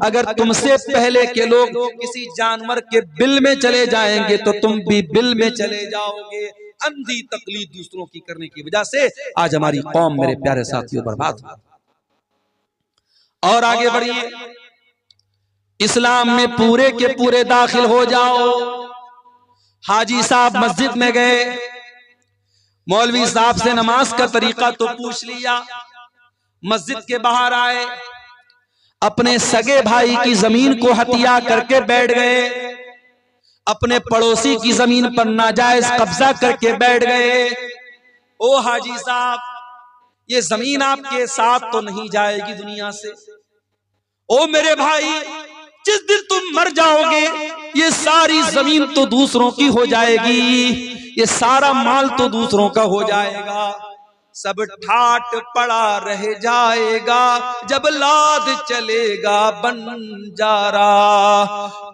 Speaker 1: अगर तुमसे पहले के लोग किसी जानवर के बिल में चले जाएंगे तो तुम भी बिल में चले जाओगे। अंधी तकलीद दूसरों की करने की वजह से आज हमारी कौम मेरे प्यारे साथियों बर्बाद हो। और आगे बढ़िए, इस्लाम में पूरे के पूरे दाखिल हो जाओ। हाजी साहब मस्जिद में गए, मौलवी साहब से नमाज का तरीका तो पूछ लिया, मस्जिद के बाहर आए, अपने सगे भाई की जमीन को हत्या करके बैठ गए, अपने पड़ोसी की जमीन पर नाजायज कब्जा करके बैठ गए। ओ हाजी साहब, ये जमीन आपके साथ तो नहीं जाएगी दुनिया से। ओ मेरे भाई, जिस दिन तुम मर जाओगे ये सारी जमीन तो दूसरों की हो जाएगी, ये सारा माल तो दूसरों का हो जाएगा, सब ठाट पड़ा रह जाएगा जब लाद चलेगा बंजारा।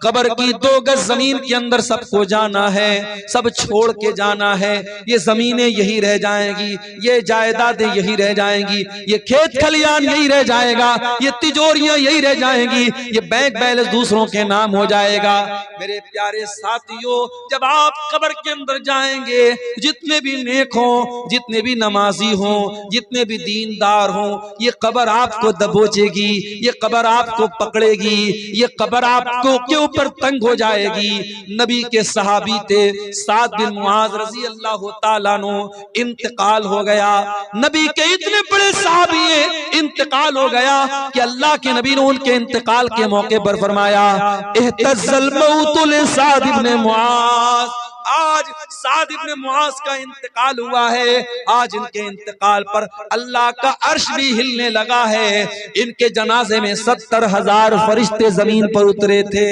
Speaker 1: कब्र की 2 गज जमीन के अंदर सबको जाना है, सब छोड़ के जाना है। ये जमीनें यही रह जाएंगी, ये जायदादें यही रह जाएंगी, ये खेत खलियान यही रह जाएगा, ये तिजोरियां यही रह जाएंगी, ये बैंक बैलेंस दूसरों के नाम हो जाएगा। मेरे प्यारे साथियों, जब आप कब्र के अंदर जाएंगे, जितने भी नेक हों, जितने भी नमाजी हों, जितने भी दीनदार हों, ये कब्र आपको दबोचेगी, ये कब्र आपको पकड़ेगी, ये कब्र आपको के ऊपर तंग हो जाएगी। नबी के सहाबी थे साद बिन मुआज रजी अल्लाह ताला अन्हु, इंतकाल हो गया। नबी के इतने बड़े सहाबी हैं, इंतकाल हो गया कि अल्लाह के नबी ने उनके इंतकाल के मौके पर फरमाया इhtazal मौतु li साद बिन मुआज। आज साद इब्न मुआज का इंतकाल हुआ है। आज इनके इंतकाल पर अल्लाह का अर्श भी हिलने लगा है। इनके जनाजे में 70,000 फरिश्ते जमीन पर उतरे थे।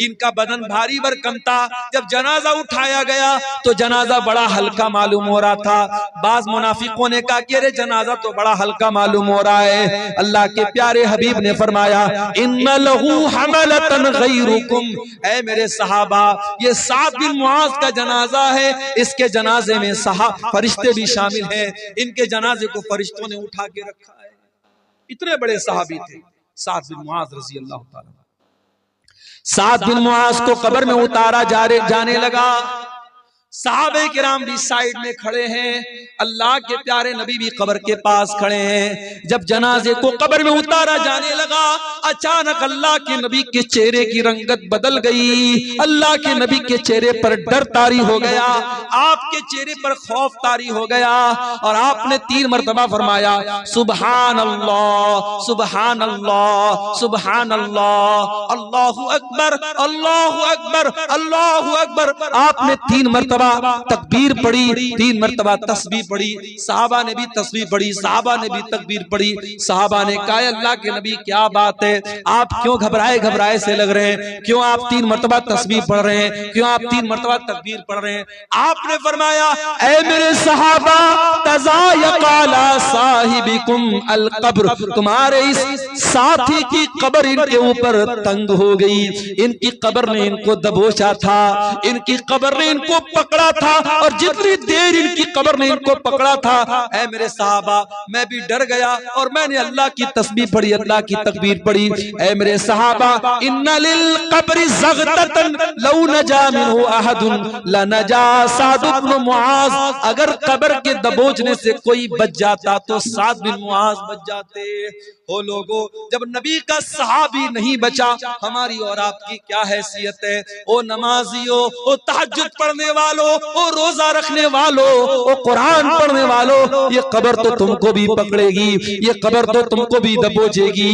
Speaker 1: इनका बदन भारी भरकम था। जब जनाजा उठाया गया तो जनाजा बड़ा हल्का मालूम हो रहा था। बाज मुनाफिकों ने कहा कि अरे जनाजा तो बड़ा हल्का मालूम हो रहा है। अल्लाह के प्यारे हबीब ने फरमाया इन्ना लहू हमलतन गैरुकुम, ऐ मेरे सहाबा, ये साद बिन मुआज का जनाजा है, इसके जनाजे में फरिश्ते भी शामिल हैं। इनके जनाजे को फरिश्तों ने उठा के रखा है। इतने बड़े सहाबी थे साद बिन मुआज रजी अल्लाह ताला। साद बिन मुआज को कब्र में उतारा जाने लगा। सहाबे किराम भी साइड में खड़े हैं, अल्लाह के प्यारे नबी भी कब्र के पास खड़े हैं। जब जनाजे को कब्र में उतारा जाने लगा, अचानक अल्लाह के नबी के चेहरे की रंगत बदल गई। अल्लाह के नबी के चेहरे पर डर तारी हो गया, आपके चेहरे पर खौफ तारी हो गया और आपने 3 मरतबा फरमाया सुबहान अल्लाह, सुबहान अल्लाह, सुबहान अल्लाह, अल्लाहु अकबर, अल्लाहु अकबर, अल्लाहु अकबर। आपने 3 मरतबा मरतबा तकबीर पढ़ी, 3 मरतबा तस्बीह पढ़ी। सहाबा ने भी तस्बीह पढ़ी, सहाबा ने भी तकबीर पढ़ी। सहाबा ने कहा अल्लाह के नबी क्या बात है, आप क्यों घबराए घबराए से लग रहे हैं, क्यों आप 3 मरतबा तस्बीह पढ़ रहे हैं, क्यों आप 3 मरतबा तकबीर पढ़ रहे हैं। आपने फरमाया ऐ मेरे सहाबा तज़ायक़ाला साहिबिकुम अल कब्र, तुम्हारे इस साथी की कब्र इनके ऊपर तंग हो गई, इनकी कब्र ने इनको दबोचा था, इनकी कब्र ने इनको पकड़ा था, और जितनी देर इनकी कब्र ने इनको पकड़ा था ऐ मेरे सहाबा मैं भी डर गया और मैंने अल्लाह की तस्बीह पढ़ी, अल्लाह की तकबीर पढ़ी। ऐ मेरे सहाबा इन्ना लिल कब्रि ज़ग़ततन लौ नजा मिन्हु अहदुन लनजा साद इब्न मुआज़, अगर कब्र के दबोचने से कोई बच जाता तो साद बिन मुआज़ बच जाते। ओ लोगो, जब नबी का सहाबी नहीं बचा, हमारी और आपकी क्या हैसियत है। ओ नमाजियों, ओ तहज्जुद पढ़ने वालों, ओ रोजा रखने वालों, ओ कुरान पढ़ने वालों, ये कब्र तो तुमको भी पकड़ेगी, ये कब्र तो तुमको भी दबोचेगी।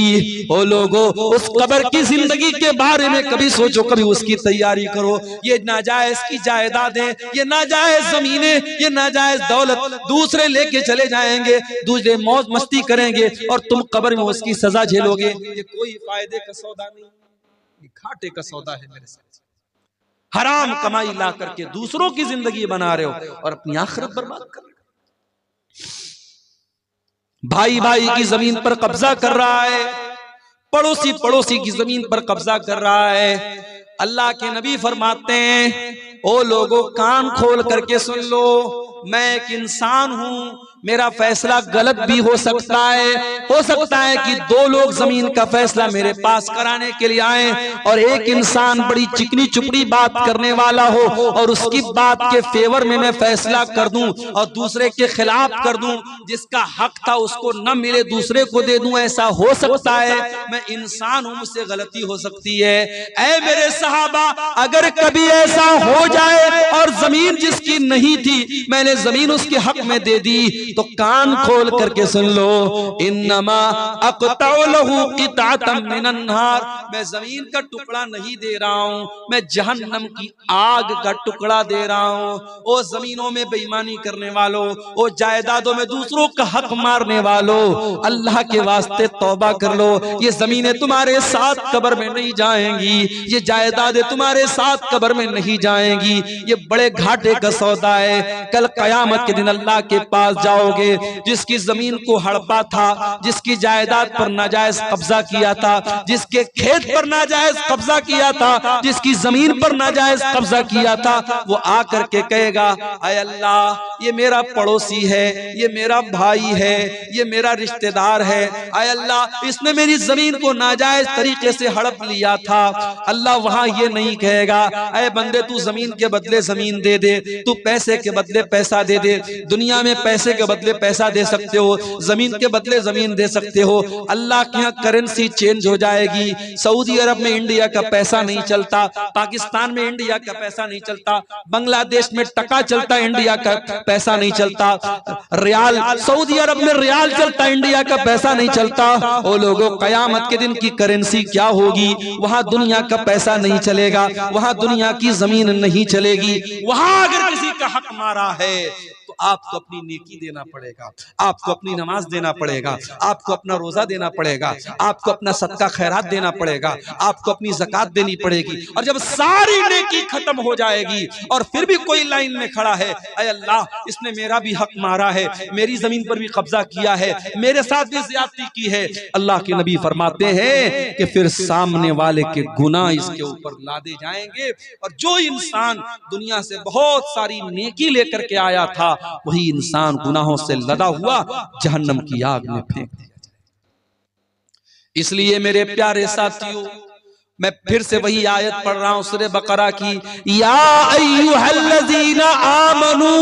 Speaker 1: ओ लोगो, उस कब्र की जिंदगी के बारे में कभी सोचो, कभी उसकी तैयारी करो। ये नाजायज की जायदादें, ये नाजायज जमीनें, ये नाजायज दौलत दूसरे लेके चले जाएंगे, दूसरे मौज मस्ती करेंगे और तुम कब्र में उसकी सजा झेलोगे। ये कोई फायदे का सौदा नहीं, ये घाटे का सौदा है मेरे साथ। हराम कमाई ला करके दूसरों की जिंदगी बना रहे हो और अपनी आखिरत बर्बाद कर रहे हो। भाई भाई की जमीन पर कब्जा कर रहा है, पड़ोसी पड़ोसी की जमीन पर कब्जा कर रहा है। अल्लाह के नबी फरमाते हैं ओ लोगों कान खोल करके सुन लो, मैं एक इंसान हूं, मेरा फैसला गलत भी हो सकता है कि 2 लोग जमीन का फैसला मेरे पास कराने के लिए आए और एक इंसान बड़ी चिकनी चुपड़ी बात करने वाला हो और उसकी बात के फेवर में मैं फैसला कर दूं और दूसरे के खिलाफ कर दूं, जिसका हक था उसको न मिले दूसरे को दे दूं, ऐसा हो सकता है। मैं इंसान हूं, मुझसे गलती हो सकती है। ऐ मेरे सहाबा, अगर कभी ऐसा हो जाए और जमीन जिसकी नहीं थी मैंने जमीन उसके हक में दे दी, तो कान खोल करके सुन लो, इन्नमा अक़तउ लहू क़िताअतम मिनन नार, मैं जमीन का टुकड़ा नहीं दे रहा हूं, मैं जहन्नम की आग का टुकड़ा दे रहा हूं। ओ जमीनों में बेईमानी करने वालों, ओ जायदादों में दूसरों का हक मारने वालों, अल्लाह के वास्ते तौबा कर लो। ये जमीनें तुम्हारे साथ कब्र में नहीं जाएंगी, ये जायदादें तुम्हारे साथ कब्र में नहीं जाएंगी, ये बड़े घाटे का सौदा है। कल कयामत के दिन अल्लाह के पास जाओगे, जिसकी जमीन को हड़पा था, जिसकी जायदाद पर नाजायज कब्जा किया था, जिसके खेत पर नाजायज कब्जा किया था, जिसकी जमीन पर नाजायज कब्जा किया था, वो आकर के कहेगा ऐ अल्लाह ये मेरा पड़ोसी है, ये मेरा भाई है, ये मेरा रिश्तेदार है, ऐ अल्लाह इसने मेरी जमीन को नाजायज तरीके से हड़प लिया था। अल्लाह वहां ये नहीं कहेगा ऐ बंदे तू जमीन के बदले जमीन दे दे, तू पैसे के बदले पैसा दे दे। दुनिया में पैसे के बदले पैसा दे सकते हो, जमीन के बदले जमीन दे सकते हो। अल्लाह के यहाँ करेंसी चेंज हो जाएगी। सऊदी अरब में इंडिया का पैसा नहीं चलता, पाकिस्तान में इंडिया का पैसा नहीं चलता, बांग्लादेश में टका चलता, इंडिया का पैसा नहीं चलता, रियाल सऊदी अरब में रियाल चलता, इंडिया का पैसा नहीं चलता। ओ लोगों, कयामत के दिन की करेंसी क्या होगी? वहां दुनिया का पैसा नहीं चलेगा, वहां दुनिया की जमीन नहीं चलेगी। वहां अगर किसी का हक मारा है तो आपको अपनी नेकी देना पड़ेगा, आपको अपनी नमाज देना पड़ेगा, आपको अपना रोजा देना पड़ेगा, आपको अपना सदका खैरात देना पड़ेगा, आपको अपनी ज़कात देनी पड़ेगी। और जब सारी नेकी खत्म हो जाएगी और फिर भी कोई लाइन में खड़ा है, ऐ अल्लाह इसने मेरा भी हक मारा है, मेरी जमीन पर भी कब्जा किया है, मेरे साथ भी ज्यादती की है, अल्लाह के नबी फरमाते हैं कि फिर सामने वाले के गुनाह इसके ऊपर लादे जाएंगे और जो इंसान दुनिया से बहुत सारी नेकी लेकर के आया था वही इंसान गुनाहों से लदा हुआ जहन्नम की आग में फेंक दिया जाए। इसलिए मेरे प्यारे साथियों, मैं फिर से वही आयत पढ़ रहा हूं सूरह बकरा की, या अय्युहल्लज़ीना आमनू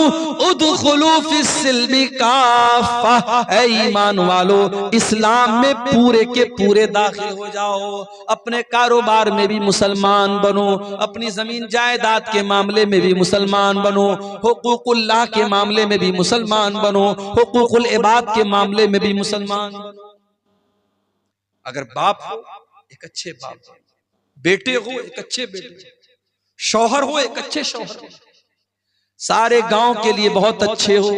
Speaker 1: उदखुलू फिस्सिल्मि काफ़ा, ऐ ईमान वालो इस्लाम में पूरे के पूरे दाखिल हो जाओ। अपने कारोबार में भी मुसलमान बनो, अपनी जमीन जायदाद के मामले में भी मुसलमान बनो, हुकूकुल्लाह के मामले में भी मुसलमान बनो, हुकूकुल इबाद के मामले में भी मुसलमान बनो। अगर बाप हो एक अच्छे बाप, बेटे हो एक अच्छे बेटे, शौहर हो एक अच्छे शौहर, सारे गांव के लिए बहुत अच्छे हो,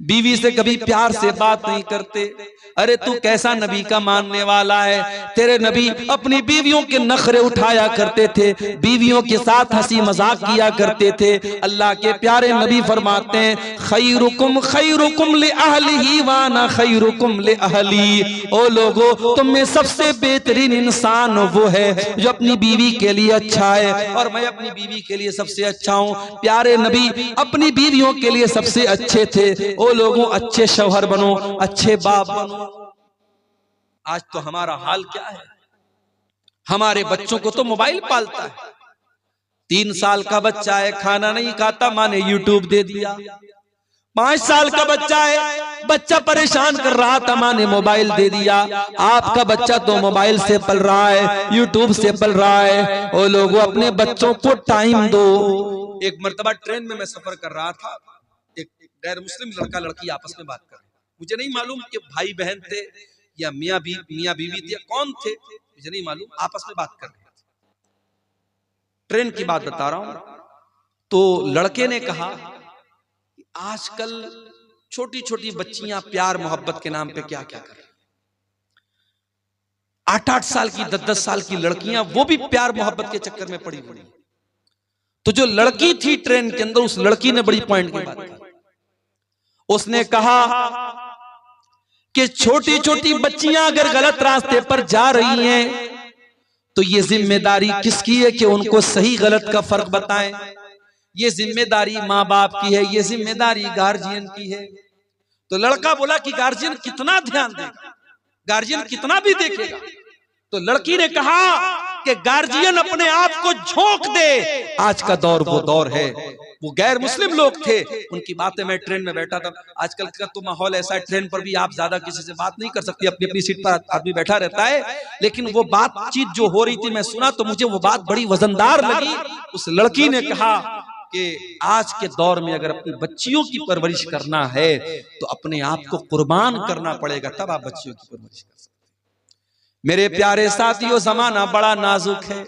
Speaker 1: बीवी से कभी प्यार से बात नहीं करते। अरे तू कैसा नबी का मानने वाला है? तेरे नबी अपनी बीवियों के नखरे उठाया करते थे, बीवियों के साथ हंसी मजाक किया करते थे। अल्लाह के प्यारे नबी फरमाते हैं खैरुकुम ले अहलिही वाना खैरुकुम ले अहली। ओ लोगो, तुम में सबसे बेहतरीन इंसान वो है जो अपनी बीवी के लिए अच्छा है, और मैं अपनी बीवी के लिए सबसे अच्छा हूँ। प्यारे नबी अपनी बीवियों के लिए सबसे अच्छे थे। ओ लोगों, अच्छे शौहर बनो, अच्छे बाप बनो। आज तो हमारा हाल क्या है? हमारे बच्चों को तो मोबाइल पालता है। 3 साल का बच्चा है, खाना नहीं खाता, माँ ने यूट्यूब दे दिया। 5 साल का बच्चा है, बच्चा परेशान कर रहा था, माँ ने मोबाइल दे दिया। आपका बच्चा तो मोबाइल से पल रहा है, यूट्यूब से पल रहा है। ओ लोगों, अपने बच्चों को टाइम दो। एक मर्तबा ट्रेन में मैं सफर कर रहा था, एक गैर मुस्लिम लड़का लड़की आपस में बात कर रहे, मुझे नहीं मालूम कि भाई बहन थे या मियाँ बीवी थे या कौन थे, मुझे नहीं मालूम, आपस में बात कर रहे थे। ट्रेन की बात बता रहा हूं। तो लड़के ने कहा कि आजकल छोटी छोटी बच्चियां प्यार मोहब्बत के नाम पे क्या क्या कर रही, 8-8 साल की 10-10 साल की लड़कियां, वो भी प्यार मोहब्बत के चक्कर में पड़ी पड़ी। तो जो लड़की थी ट्रेन के अंदर, उस लड़की ने बड़ी पॉइंट की बात की। उसने कहा कि छोटी छोटी बच्चियां अगर गलत रास्ते पर जा रही हैं तो ये जिम्मेदारी किसकी है कि उनको सही गलत का फर्क बताएं? ये जिम्मेदारी माँ बाप की है, ये जिम्मेदारी गार्जियन की है। तो लड़का बोला कि गार्जियन कितना ध्यान देगा, गार्जियन कितना भी देखेगा। तो लड़की ने कहा कि गार्जियन अपने आप को झोंक दे। आज का दौर वो दौर है। वो गैर मुस्लिम लोग थे, उनकी बातें, मैं ट्रेन में बैठा था। आजकल का तो माहौल ऐसा है, ट्रेन पर भी आप ज्यादा किसी से बात नहीं कर सकती, अपनी अपनी सीट पर आदमी बैठा रहता है। लेकिन वो बातचीत जो हो रही थी, मैं सुना तो मुझे वो बात बड़ी वजनदार लगी। उस लड़की ने कहा कि आज के दौर में अगर अपनी बच्चियों की परवरिश करना है तो अपने आप को कुर्बान करना पड़ेगा, तब आप बच्चियों की परवरिश कर सकते। मेरे प्यारे साथियों, जमाना बड़ा नाजुक है।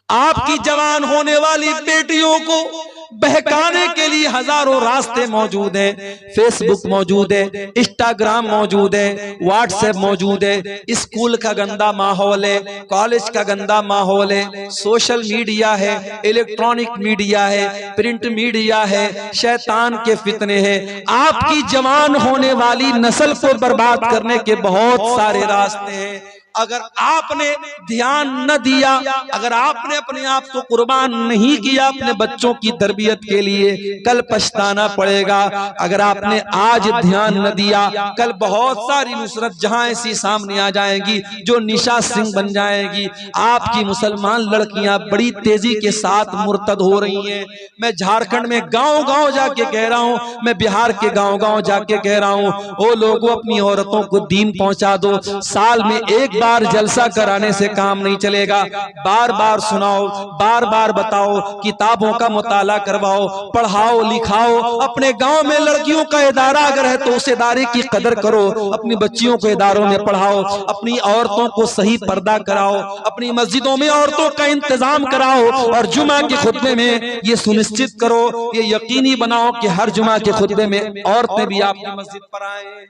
Speaker 1: आपकी जवान होने वाली बेटियों को बहकाने के लिए हजारों रास्ते मौजूद हैं। फेसबुक मौजूद है, इंस्टाग्राम मौजूद है, व्हाट्सएप मौजूद है। स्कूल का गंदा माहौल है, कॉलेज का गंदा माहौल है, सोशल मीडिया है, इलेक्ट्रॉनिक मीडिया है, प्रिंट मीडिया है, शैतान के फितने हैं। आपकी जवान होने वाली नस्ल को बर्बाद करने के बहुत सारे रास्ते हैं। अगर आपने ध्यान न दिया, अगर आपने अपने आप को कुर्बान नहीं किया अपने बच्चों की तरबियत के लिए, कल पछताना पड़ेगा। अगर आपने आज ध्यान न दिया, कल बहुत सारी नुसरत जहां ऐसी सामने आ जाएगी जो निशा सिंह बन जाएगी। आपकी मुसलमान लड़कियां बड़ी तेजी के साथ मुर्तद हो रही हैं। मैं झारखंड में गांव गांव जाके कह रहा हूं, मैं बिहार के गांव गांव जाके कह रहा हूं, ओ लोगों, अपनी औरतों को दीन पहुंचा दो। साल में एक बार जलसा कराने से काम नहीं चलेगा। बार बार सुनाओ, बार बार बताओ, किताबों का मुताला करवाओ, पढ़ाओ लिखाओ। अपने गांव में लड़कियों का इदारा अगर है तो उस इदारे की कदर करो, अपनी बच्चियों को इदारों में पढ़ाओ, अपनी औरतों को सही पर्दा कराओ, अपनी मस्जिदों में औरतों का इंतजाम कराओ, और जुमा के खुतबे में ये सुनिश्चित करो, ये यकीनी बनाओ कि हर जुमा के खुतबे में औरतें भी आपकी मस्जिद पर आए।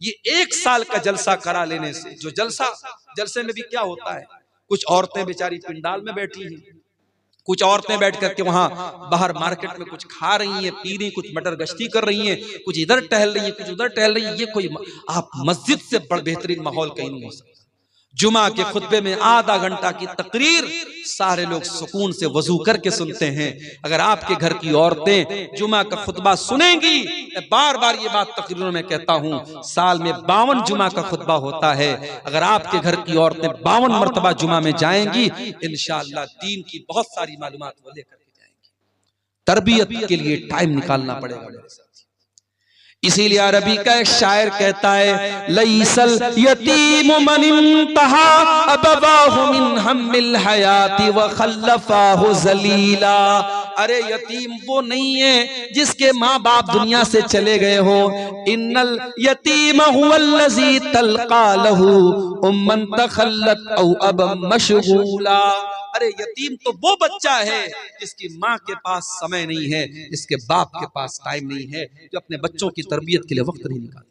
Speaker 1: ये 1 साल का जलसा करा लेने से, जो जलसे में भी क्या होता है, कुछ औरतें बेचारी पिंडाल में बैठी हैं, कुछ औरतें बैठ करके वहां बाहर मार्केट में कुछ खा रही हैं, पी रही, कुछ मटर गश्ती कर रही हैं, कुछ इधर टहल रही है, कुछ उधर टहल रही है। ये कोई आप मस्जिद से बड़ा बेहतरीन माहौल कहीं नहीं हो सकता। जुमा के खुतबे में आधा घंटा की तकरीर सारे लोग सुकून से वजू करके सुनते हैं। अगर आपके घर की औरतें जुमा का खुतबा सुनेंगी, मैं बार बार ये बात तकरीरों में कहता हूं, साल में 52 जुमा का खुतबा होता है। अगर आपके घर की औरतें 52 मरतबा जुमा में जाएंगी, इंशाअल्लाह दीन की बहुत सारी मालूमात वो लेकर के जाएंगी। तरबियत के लिए टाइम निकालना पड़ेगा मेरे साथ। इसीलिए अरबी का एक शायर कहता है, लईसल यतीम मन इंतहा अबवाहु मिन हम्मिल हयाती व खल्लफाहु जलीला। अरे यतीम वो नहीं है जिसके माँ बाप दुनिया से चले गए हो। इन्नल यतीम हुवल्लज़ी तल्का लहू उम्मन तखल्लत औ अब मशगूला। अरे यतीम तो वो बच्चा है जिसकी माँ के पास समय नहीं है, जिसके बाप के पास टाइम नहीं है, जो अपने बच्चों की तरबियत के लिए वक्त नहीं निकालता है।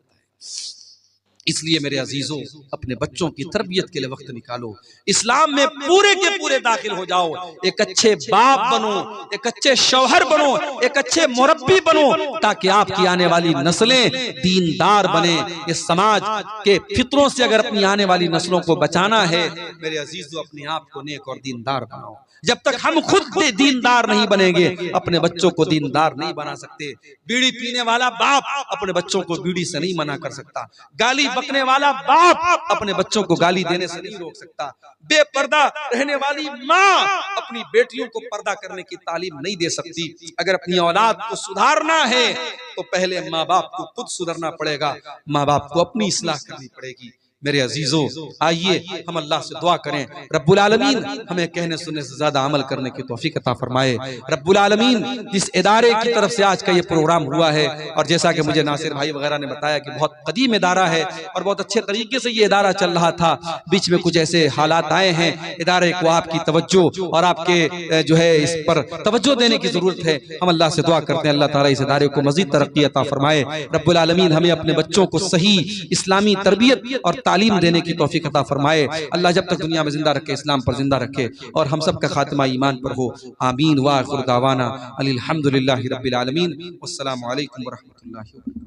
Speaker 1: इसलिए मेरे अजीजों, अपने बच्चों की तरबियत के लिए वक्त निकालो, इस्लाम में पूरे के पूरे दाखिल हो जाओ, एक अच्छे बाप बनो, एक अच्छे शौहर बनो, एक अच्छे मुरब्बी बनो, ताकि आपकी आने वाली नस्लें दीनदार बने। इस समाज के फितरों से अगर अपनी आने वाली नस्लों को बचाना है, मेरे अजीजों, अपने आप को नेक और दीनदार बनाओ। जब तक हम खुद दीनदार नहीं बनेंगे, अपने बच्चों को दीनदार नहीं बना सकते। बीड़ी पीने वाला बाप अपने बच्चों को बीड़ी से नहीं मना कर सकता, गाली बकने वाला बाप अपने बच्चों को गाली देने से नहीं रोक सकता, बेपर्दा रहने वाली माँ अपनी बेटियों को पर्दा करने की तालीम नहीं दे सकती। अगर अपनी औलाद को सुधारना है तो पहले माँ बाप को खुद सुधरना पड़ेगा, माँ बाप को अपनी इस्लाह करनी पड़ेगी। मेरे अजीजों, आइए हम अल्लाह से दुआ करें, रब्बुल आलमीन हमें कहने सुनने से ज्यादा अमल करने की तौफीक अता फरमाए। रब्बुल आलमीन जिस इदारे की तरफ से आज का ये प्रोग्राम हुआ है, और जैसा कि मुझे नासिर भाई वगैरह ने बताया कि बहुत कदीम इदारा है और बहुत अच्छे तरीके से ये इदारा चल रहा था, बीच में कुछ ऐसे हालात आए हैं, इदारे को आपकी तवज्जो और आपके जो है इस पर तवज्जो देने की जरूरत है। हम अल्लाह से दुआ करते हैं अल्लाह ताला इस इदारे को मजीद तरक्की अता फरमाए। रब्बुल आलमीन हमें अपने बच्चों को सही इस्लामी तरबियत और तालीम देने की तौफीक अता फरमाए। अल्लाह जब तक दुनिया में जिंदा रखे, इस्लाम पर जिंदा रखे और हम सब का खात्मा ईमान पर हो। आमीन व आखिर दावाना अनिल हम्दुलिल्लाहि रब्बिल आलमीन। अस्सलामु अलैकुम व रहमतुल्लाहि व बरकातहू।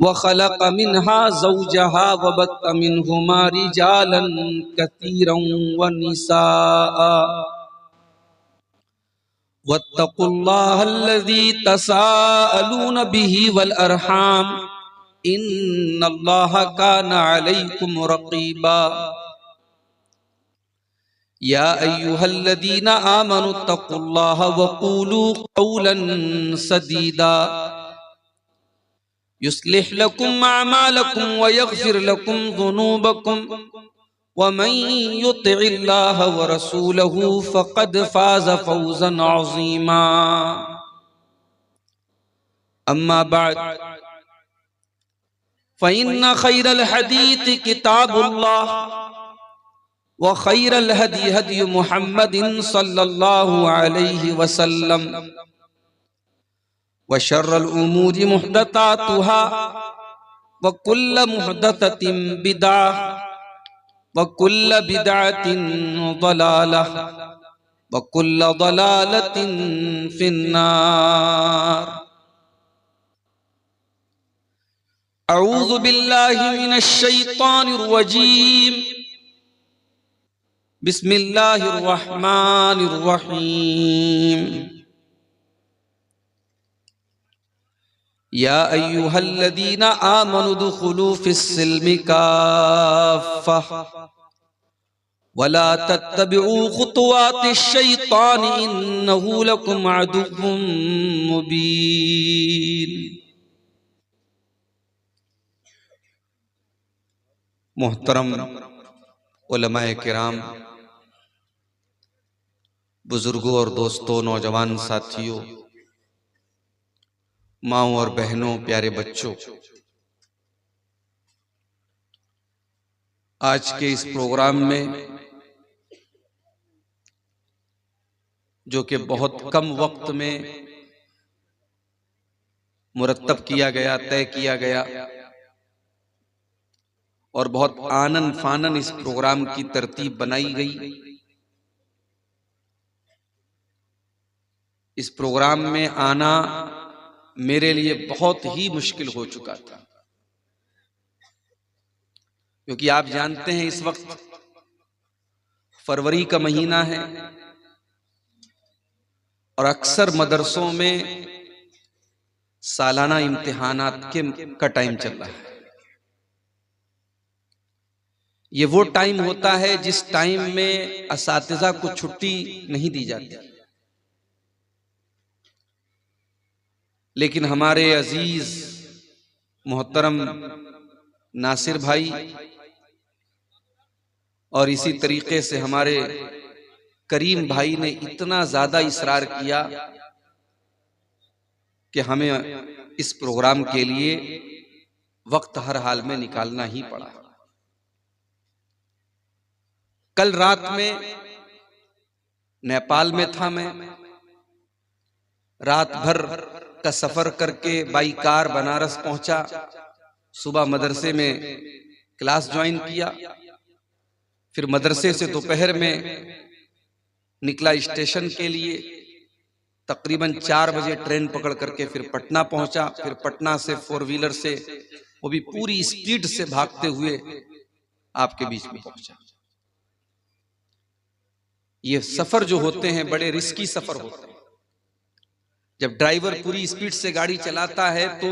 Speaker 1: वखलक़ मिन्हा ज़ौजहा वबत्त मिन्हुमा रिजालन कसीरन व निसाअ वत्तक़ुल्लाहल्लज़ी तसाअलून बिही वल अरहाम इन्नल्लाहा काना अलैकुम रक़ीबा। या अय्युहल्लज़ीना आमनुत्तक़ुल्लाहा वक़ूलू क़ौलन सदीदा युस्लिह लकुम अमालकुम व यग़फिर लकुम ज़ुनूबकुम व मन युतिइल्लाह व रसूलहू फ़क़द फ़ाज़ फ़ौज़न अज़ीमा। अम्मा बअद फ़इन्न ख़ैरल हदीस किताबुल्लाह व ख़ैरल हदी हदी मुहम्मदिन सल्लल्लाहु अलैहि वसल्लम व शर्रल उमूरि मुहदसातुहा व कुल्ल मुहदसतिन बिदअह व कुल्ल बिदअतिन ज़लालह व कुल्ल ज़लालतिन फिन्नार। अऊज़ु बिल्लाहि मिनश शैतानिर रजीम। बिस्मिल्लाहिर रहमानिर रहीम। या अय्युहल्लज़ीना आमनु दुखुलू फिस्सिल्मि काफ़्फ़ह वला तत्तबिऊ खुतुवातिश शैतान इन्नहु लकुम अदुव्वुम मुबीन। मोहतरम उलमाए किराम, बुजुर्गों और दोस्तों, नौजवान साथियों, माओं और बहनों, प्यारे बच्चों, आज के इस प्रोग्राम में जो कि बहुत कम वक्त में मुरत्तब किया गया, तय किया गया और बहुत आनन फानन इस प्रोग्राम की तरतीब बनाई गई, इस प्रोग्राम में आना मेरे लिए बहुत ही मुश्किल हो चुका था, क्योंकि आप जानते हैं इस वक्त फरवरी का महीना है और अक्सर मदरसों में सालाना इम्तिहानात का टाइम चल रहा है। ये वो टाइम होता है जिस टाइम में असातिज़ा को छुट्टी नहीं दी जाती, लेकिन हमारे अजीज मोहतरम नासिर भाई और इसी तरीके से हमारे करीम भाई ने इतना ज्यादा इसरार किया कि हमें इस प्रोग्राम के लिए वक्त हर हाल में निकालना ही पड़ा। कल रात में नेपाल में था मैं, रात भर का सफर करके बाई कार बनारस पहुंचा, सुबह मदरसे में क्लास ज्वाइन किया, फिर मदरसे से दोपहर में निकला स्टेशन के लिए, तकरीबन 4 बजे ट्रेन पकड़ करके फिर पटना पहुंचा, फिर पटना से 4 व्हीलर से वो भी पूरी स्पीड से भागते हुए आपके बीच में पहुंचा। ये सफर जो होते हैं बड़े रिस्की सफर होते हैं। जब ड्राइवर पूरी स्पीड से गाड़ी चलाता है तो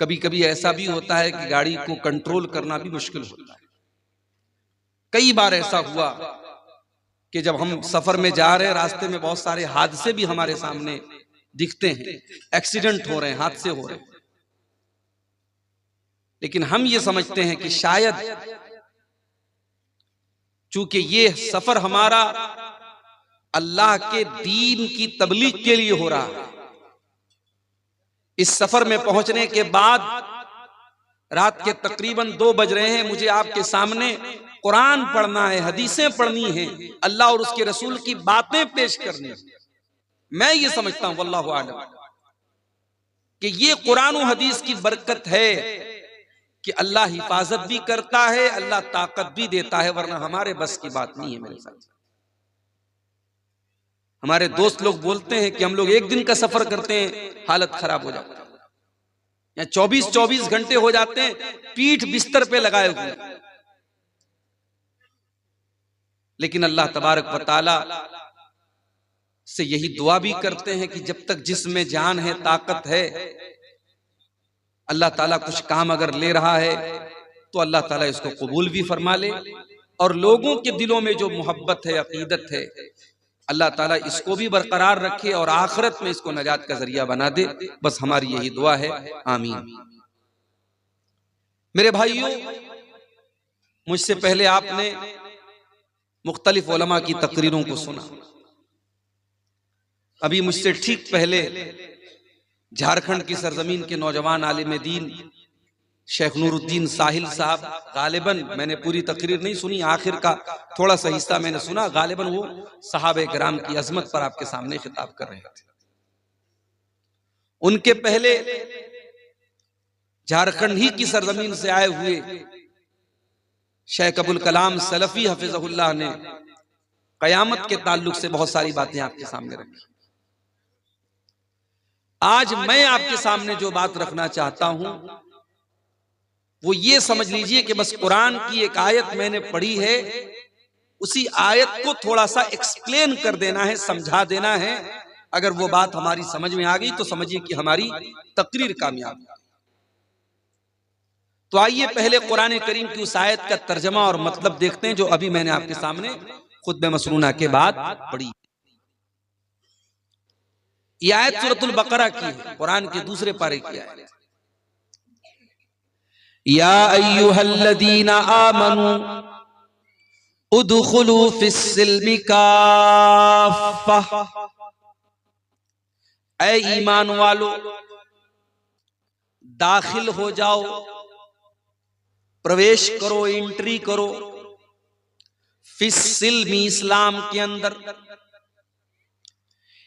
Speaker 1: कभी कभी ऐसा भी होता है कि गाड़ी को कंट्रोल करना भी मुश्किल होता है। कई बार ऐसा हुआ कि जब हम सफर में जा रहे हैं, रास्ते में बहुत सारे हादसे भी हमारे सामने दिखते हैं, एक्सीडेंट हो रहे हैं, हादसे हो रहे हैं, लेकिन हम ये समझते हैं कि शायद चूंकि ये सफर हमारा अल्लाह के दीन की तबलीग के लिए हो रहा है, इस सफर में पहुंचने के बाद रात के तकरीबन 2 बज रहे हैं, मुझे आपके सामने कुरान पढ़ना है, हदीसें पढ़नी है, अल्लाह और उसके रसूल की बातें पेश करनी है। मैं ये समझता हूं वल्लाहु आलम कि ये कुरान और हदीस की बरकत है कि अल्लाह हिफाजत भी करता है, अल्लाह ताकत भी देता है, वरना हमारे बस की बात नहीं है। मेरे साथ हमारे दोस्त लोग बोलते हैं कि हम लोग 1 दिन का सफर करते हैं, हालत खराब हो जाती है, या 24-24 घंटे हो जाते हैं पीठ बिस्तर पे लगाए हुए। लेकिन अल्लाह तबारक व तआला से यही दुआ भी करते हैं कि जब तक जिस्म जान है, ताकत है, अल्लाह ताला कुछ काम अगर ले रहा है तो अल्लाह ताला इसको कबूल भी फरमा ले, और लोगों के दिलों में जो मोहब्बत है, अकीदत है, अल्लाह ताला इसको भी बरकरार रखे और आखिरत में इसको नजात का जरिया बना दे। बस हमारी यही दुआ है, आमीन। मेरे भाइयों, मुझसे पहले आपने मुख्तलिफ उलमा की तकरीरों को सुना। अभी मुझसे ठीक पहले झारखंड की सरजमीन के नौजवान आलिम दीन शेख नूरुद्दीन साहिल साहब, गालिबन मैंने पूरी तकरीर नहीं सुनी, आखिर का थोड़ा सा हिस्सा मैंने सुना, गालिबन वो सहाबे किराम की अजमत पर आपके सामने खिताब कर रहे थे। उनके पहले झारखंड ही की सरजमीन से आए हुए शेख अबुल कलाम सलफी हफिज़हुल्लाह ने कयामत के ताल्लुक से बहुत सारी बातें आपके सामने रखी। आज मैं आपके सामने जो बात रखना चाहता हूं वो ये समझ लीजिए कि बस कुरान की एक आयत मैंने पढ़ी है, उसी आयत को थोड़ा सा एक्सप्लेन कर देना है, समझा देना है। अगर वो बात हमारी समझ में आ गई तो समझिए कि हमारी तकरीर कामयाब है। तो आइए पहले कुरान करीम की उस आयत का तर्जमा और मतलब देखते हैं जो अभी मैंने आपके सामने खुतबे मसनूना के बाद पढ़ी। यह आयत सूरतुल बकरा की है, कुरान के दूसरे पारे की आयत। या अय्युहल्लज़ीना आमनू उदखुलू फिस्सिल्मि काफ़ा, ऐ ईमान वालो दाखिल हो जाओ, प्रवेश करो, एंट्री करो, फिस्सिल्मि इस्लाम के अंदर।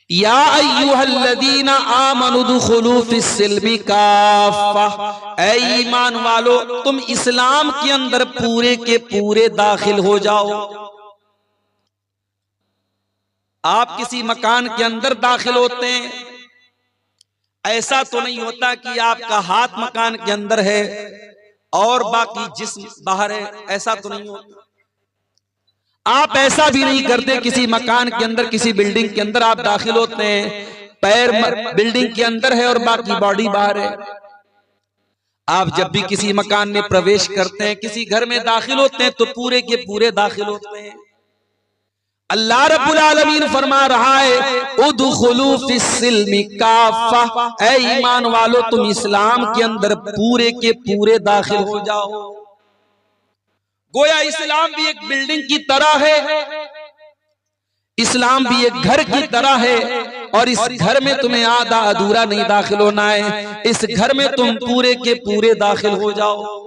Speaker 1: या अय्युहल्लज़ीना आमनू उदखुलू फिस्सिल्मि काफ़ा, ऐ ईमान वालो तुम इस्लाम के अंदर पूरे के पूरे दाखिल हो जाओ। आप किसी मकान के अंदर दाखिल होते हैं, ऐसा तो नहीं होता कि आपका हाथ मकान के अंदर है और बाकी जिस्म बाहर है, ऐसा तो नहीं होता। आप ऐसा भी नहीं करते, किसी मकान के अंदर, किसी बिल्डिंग के अंदर आप दाखिल होते हैं, पैर बिल्डिंग के अंदर है और बाकी बॉडी बाहर है। आप जब भी किसी मकान में प्रवेश करते हैं, किसी घर में दाखिल होते हैं तो पूरे के पूरे दाखिल होते हैं। अल्लाह रब्बुल आलमीन फरमा रहा है उदखुलू फिस्सिल्मि काफ़ा, ऐ ईमान वालो तुम इस्लाम के अंदर पूरे के पूरे दाखिल हो जाओ। गोया इस्लाम भी एक बिल्डिंग की तरह है, इस्लाम भी एक घर की तरह है, और इस घर में तुम्हें आधा अधूरा नहीं दाखिल होना है, इस घर में तुम पूरे के पूरे दाखिल हो जाओ।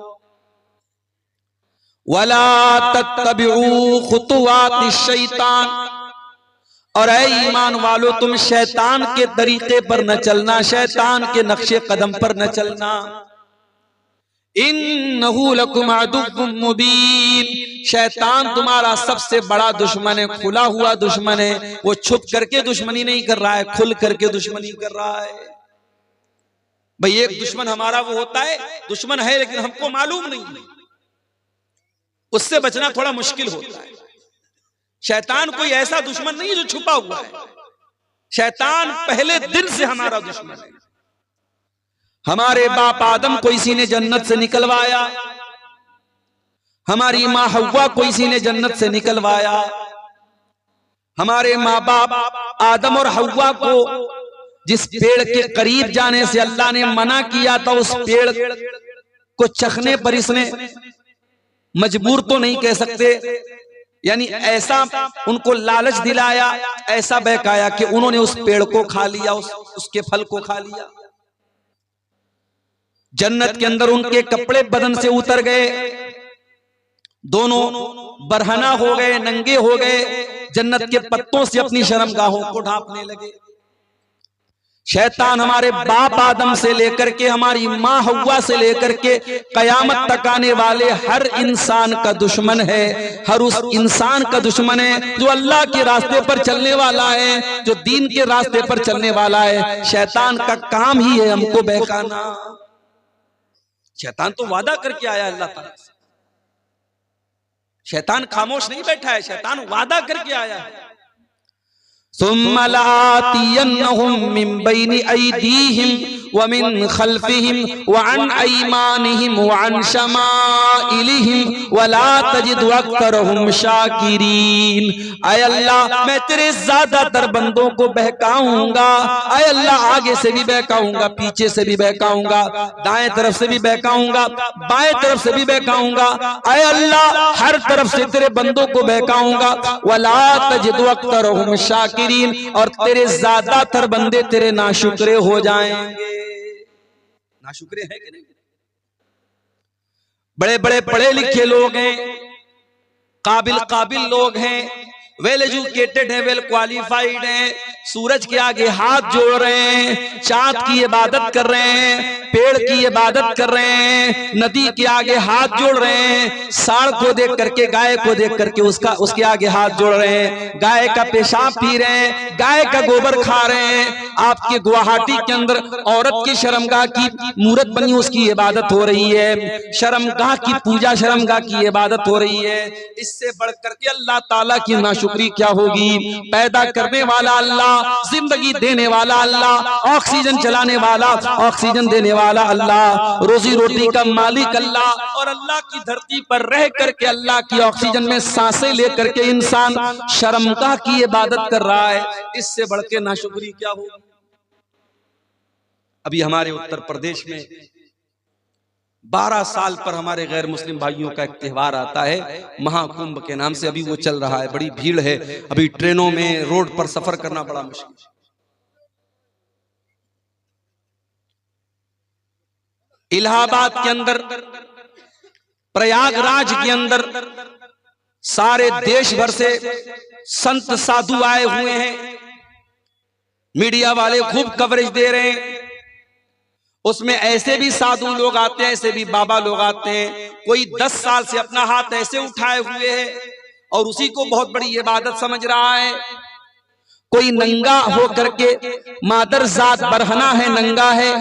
Speaker 1: वला तत्तबिउ खुतुवातिश शैतान, और ऐ ईमान वालो तुम शैतान के तरीके पर न चलना, शैतान के नक्शे कदम पर न चलना। इन्नहु लकुम अदुव्वुम मुबीन, शैतान तुम्हारा सबसे बड़ा दुश्मन है, खुला हुआ दुश्मन है। वो छुप करके दुश्मनी नहीं कर रहा है, खुल करके दुश्मनी कर रहा है। भाई एक दुश्मन हमारा वो होता है, दुश्मन है लेकिन हमको मालूम नहीं, उससे बचना थोड़ा मुश्किल होता है। शैतान कोई ऐसा दुश्मन नहीं है जो छुपा हुआ है, शैतान पहले दिन से हमारा दुश्मन है। हमारे बाप आदम को इसी ने जन्नत से निकलवाया, हमारी माँ हव्वा को इसी ने जन्नत से निकलवाया। हमारे माँ बाप आदम और हव्वा को जिस पेड़ के करीब जाने से अल्लाह ने मना किया था, उस पेड़ को चखने पर इसने मजबूर तो नहीं कह सकते, यानी ऐसा उनको लालच दिलाया, ऐसा बहकाया कि उन्होंने उस पेड़ को खा लिया, उसके फल को खा लिया। जन्नत के अंदर उनके कपड़े बदन से उतर गए, दोनों बरहना हो गए, नंगे हो गए, जन्नत के पत्तों से अपनी शर्मगाहों को ढांपने लगे। शैतान हमारे बाप आदम से लेकर के हमारी माँ हव्वा से लेकर के कयामत तक आने वाले हर इंसान का दुश्मन है, हर उस इंसान का दुश्मन है जो अल्लाह के रास्ते पर चलने वाला है, जो दीन के रास्ते पर चलने वाला है। शैतान का काम ही है हमको बहकाना। शैतान तो वादा करके आया अल्लाह ताला से, शैतान खामोश नहीं बैठा है, शैतान वादा करके आया है। सुम्मा लातियन्नहुम मिन बैनि अयदीहिम व मिन खल्फिहिम व अन अयमानिहिम व अन शमाइलिहिम व ला तजिदु अक्तरहुम शाकिरीन। ऐ अल्लाह मैं तेरे ज्यादातर बंदों को बहकाऊंगा, ऐ अल्लाह आगे से भी बहकाऊंगा, पीछे से भी बहकाऊंगा, दाएं तरफ से भी बहकाऊंगा, बाएं तरफ से भी बहकाऊंगा। ऐ अल्लाह हर तरफ से तेरे बंदों को बहकाऊंगा। व ला तजिदु अक्तरहुम शाकिरीन, और तेरे ज्यादातर बंदे तेरे नाशुक्रे हो जाएंगे। नाशुक्रे हैं कि नहीं? बड़े बड़े पढ़े लिखे लोग हैं, काबिल लोग हैं, वेल एजुकेटेड है, वेल क्वालिफाइड हैं, सूरज के आगे हाथ जोड़ रहे हैं, चांद की इबादत कर रहे हैं, पेड़ की इबादत कर रहे हैं, नदी के आगे हाथ जोड़ रहे हैं, सांड को देख करके, गाय को देख करके उसके आगे हाथ जोड़ रहे हैं, गाय का पेशाब पी रहे हैं, गाय का गोबर खा रहे हैं। आपके गुवाहाटी के अंदर औरत की शर्मगाह की मूर्त बनी, उसकी इबादत हो रही है, शर्मगाह की पूजा, शर्मगाह की इबादत हो रही है। इससे बढ़ करके अल्लाह ताला की नाशुक्री क्या होगी? पैदा करने वाला अल्लाह, जिंदगी देने वाला अल्लाह, ऑक्सीजन चलाने वाला, ऑक्सीजन देने वाला अल्लाह, रोजी रोटी का मालिक अल्लाह, और अल्लाह की धरती पर रह करके अल्लाह की ऑक्सीजन में सांसें लेकर के इंसान शर्मगाह की इबादत कर रहा है। इससे बढ़ के नाशुक्री क्या होगी? अभी हमारे उत्तर प्रदेश में 12 साल पर हमारे गैर मुस्लिम भाइयों का एक त्योहार आता है, महाकुंभ के नाम से। अभी वो चल रहा है, बड़ी भीड़ है, अभी ट्रेनों में, रोड पर सफर करना बड़ा मुश्किल है। इलाहाबाद के अंदर, प्रयागराज के अंदर सारे देश भर से संत साधु आए हुए हैं, मीडिया वाले खूब कवरेज दे रहे हैं। उसमें ऐसे भी साधु लोग आते हैं, ऐसे भी बाबा लोग आते हैं। कोई 10 साल से अपना हाथ ऐसे उठाए हुए है और उसी को बहुत बड़ी इबादत समझ रहा है। कोई नंगा होकर के, मादर जात बरहना है, नंगा है,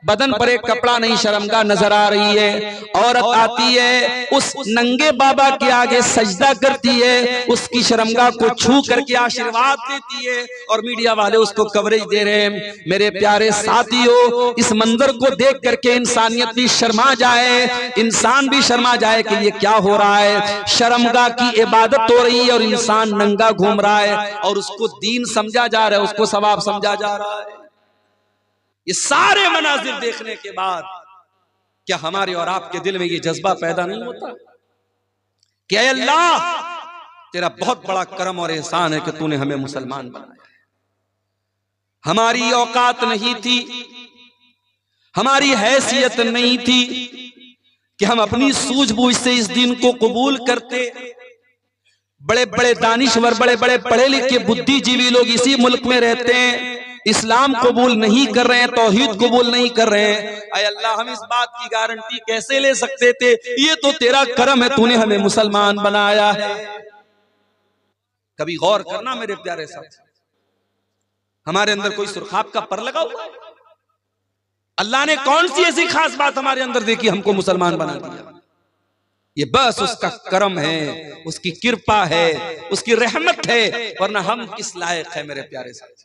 Speaker 1: बदन पर एक कपड़ा नहीं, शर्मगाह नजर आ रही है। औरत आती है, उस नंगे बाबा के आगे सजदा करती है, उसकी शर्मगाह को छू करके आशीर्वाद देती है, और मीडिया वाले उसको कवरेज दे रहे हैं। मेरे प्यारे साथियों, इस मंजर को देख करके इंसानियत भी शर्मा जाए, इंसान भी शर्मा जाए कि ये क्या हो रहा है। शर्मगाह की इबादत हो रही है और इंसान नंगा घूम रहा है, और उसको दीन समझा जा रहा है, उसको सवाब समझा जा रहा है। ये सारे मनाजिर देखने के बाद क्या हमारे और आपके दिल में ये जज्बा पैदा नहीं होता कि ऐ अल्लाह, तेरा बहुत बड़ा करम और एहसान है कि तूने हमें मुसलमान बनाया। हमारी औकात नहीं थी, हमारी हैसियत नहीं थी कि हम अपनी सूझबूझ से इस दिन को कबूल करते। बड़े बड़े दानिश्वर, बड़े बड़े पढ़े लिखे बुद्धिजीवी लोग इसी मुल्क में रहते हैं, इस्लाम कबूल नहीं कर रहे हैं, तौहीद कबूल नहीं कर रहे हैं। ऐ अल्लाह, हम इस बात की गारंटी कैसे ले सकते थे? ये तो तेरा करम है, तूने हमें मुसलमान बनाया है। कभी गौर करना मेरे प्यारे साथ, हमारे अंदर कोई सुरखाब का पर लगा हुआ है? अल्लाह ने कौन सी ऐसी खास बात हमारे अंदर देखी, हमको मुसलमान बना दिया? ये बस उसका करम है, उसकी कृपा है, उसकी रहमत है, वरना हम किस लायक है मेरे प्यारे साथ।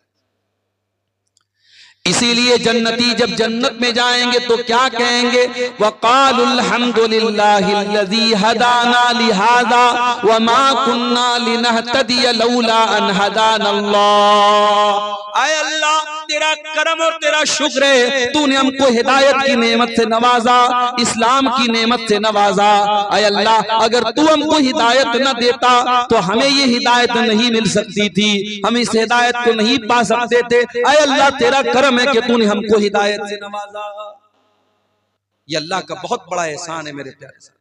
Speaker 1: इसीलिए जन्नती जब जन्नत में जाएंगे तो क्या कहेंगे? वक़ालुल हम्दुलिल्लाहिल्लज़ी हदाना लिहाज़ा वमा कुन्ना लिनहतदिय लौला अन हदानल्लाह। ऐ अल्लाह, तेरा करम और तेरा शुक्र है, तूने हमको हिदायत की नेमत से नवाजा, इस्लाम की नेमत से नवाजा। ऐ अल्लाह, अगर तू हमको हिदायत न देता तो हमें ये हिदायत नहीं मिल सकती थी, हम इस हिदायत को नहीं पा सकते थे। ऐ अल्लाह, तेरा करम है कि तूने हमको हिदायत से नवाजा। ये अल्लाह का बहुत बड़ा एहसान है मेरे प्यारे साथ।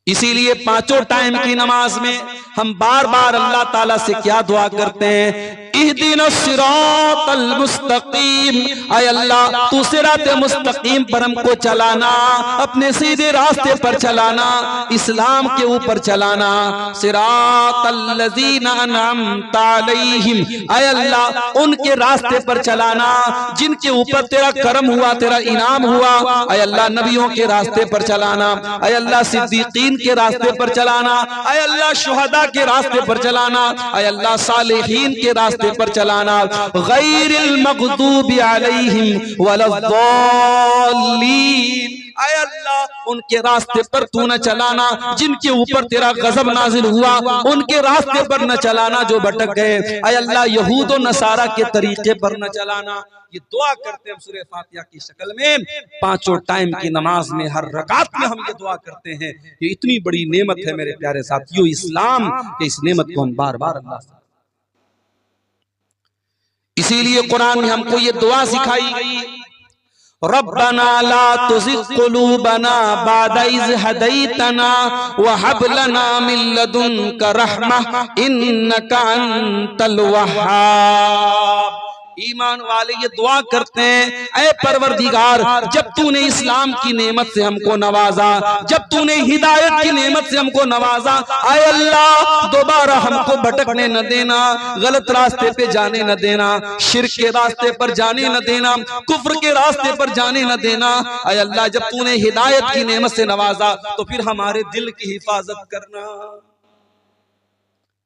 Speaker 1: इसीलिए पांचों टाइम की नमाज में हम बार बार अल्लाह ताला से क्या दुआ करते हैं? इहदिनस सिरातल मुस्तकीम। ऐ अल्लाह, तू सिराते मुस्तकीम पर हमको चलाना, अपने सीधे रास्ते पर चलाना, इस्लाम के ऊपर चलाना। सिरातल लज़ीना अनअमता अलैहिम। ऐ अल्लाह, उनके रास्ते पर चलाना जिनके ऊपर तेरा करम हुआ, तेरा इनाम हुआ। ऐ अल्लाह, नबियों के रास्ते पर चलाना। ऐ अल्लाह, सिद्दीकीन के रास्ते पर चलाना। ऐ अल्लाह, शुहदा के रास्ते पर चलाना। ऐ अल्लाह, सालिहीन के रास्ते पर चलाना। गैरिल मग़दूबि अलैहिम वलद्दाल्लीन। ऐ अल्लाह, उनके रास्ते पर तू न चलाना जिनके ऊपर तेरा गजब नाजिल हुआ, उनके रास्ते पर न चलाना जो भटक गए। ऐ अल्लाह, यहूद और नसारा के तरीके पर न चलाना। ये दुआ करते हैं सूरह फातिहा की शक्ल में, पांचों टाइम की नमाज में, हर रकात में हम ये दुआ करते हैं। ये इतनी बड़ी नेमत है मेरे प्यारे साथियों इस्लाम, के इस नेमत को हम बार बार अल्लाह से, इसीलिए कुरान में हमको ये दुआ सिखाई गई, रब्बना ला तुज़िग़ क़ुलूबना बअद इज़ हदैतना व हब लना मिन लदुनका रहमह इन्नका अंतल वह्हाब। ईमान वाले ये दुआ करते हैं, ऐ परवरदिगार, जब तूने इस्लाम की नेमत से हमको नवाजा, जब तूने हिदायत की नेमत से हमको नवाजा, ऐ अल्लाह, दोबारा हमको भटकने न देना, गलत रास्ते पे जाने न देना, शिर्क के रास्ते पर जाने न देना, कुफ्र के रास्ते पर जाने न देना। ऐ अल्लाह, जब तूने हिदायत की नेमत से नवाजा तो फिर हमारे दिल की हिफाजत करना।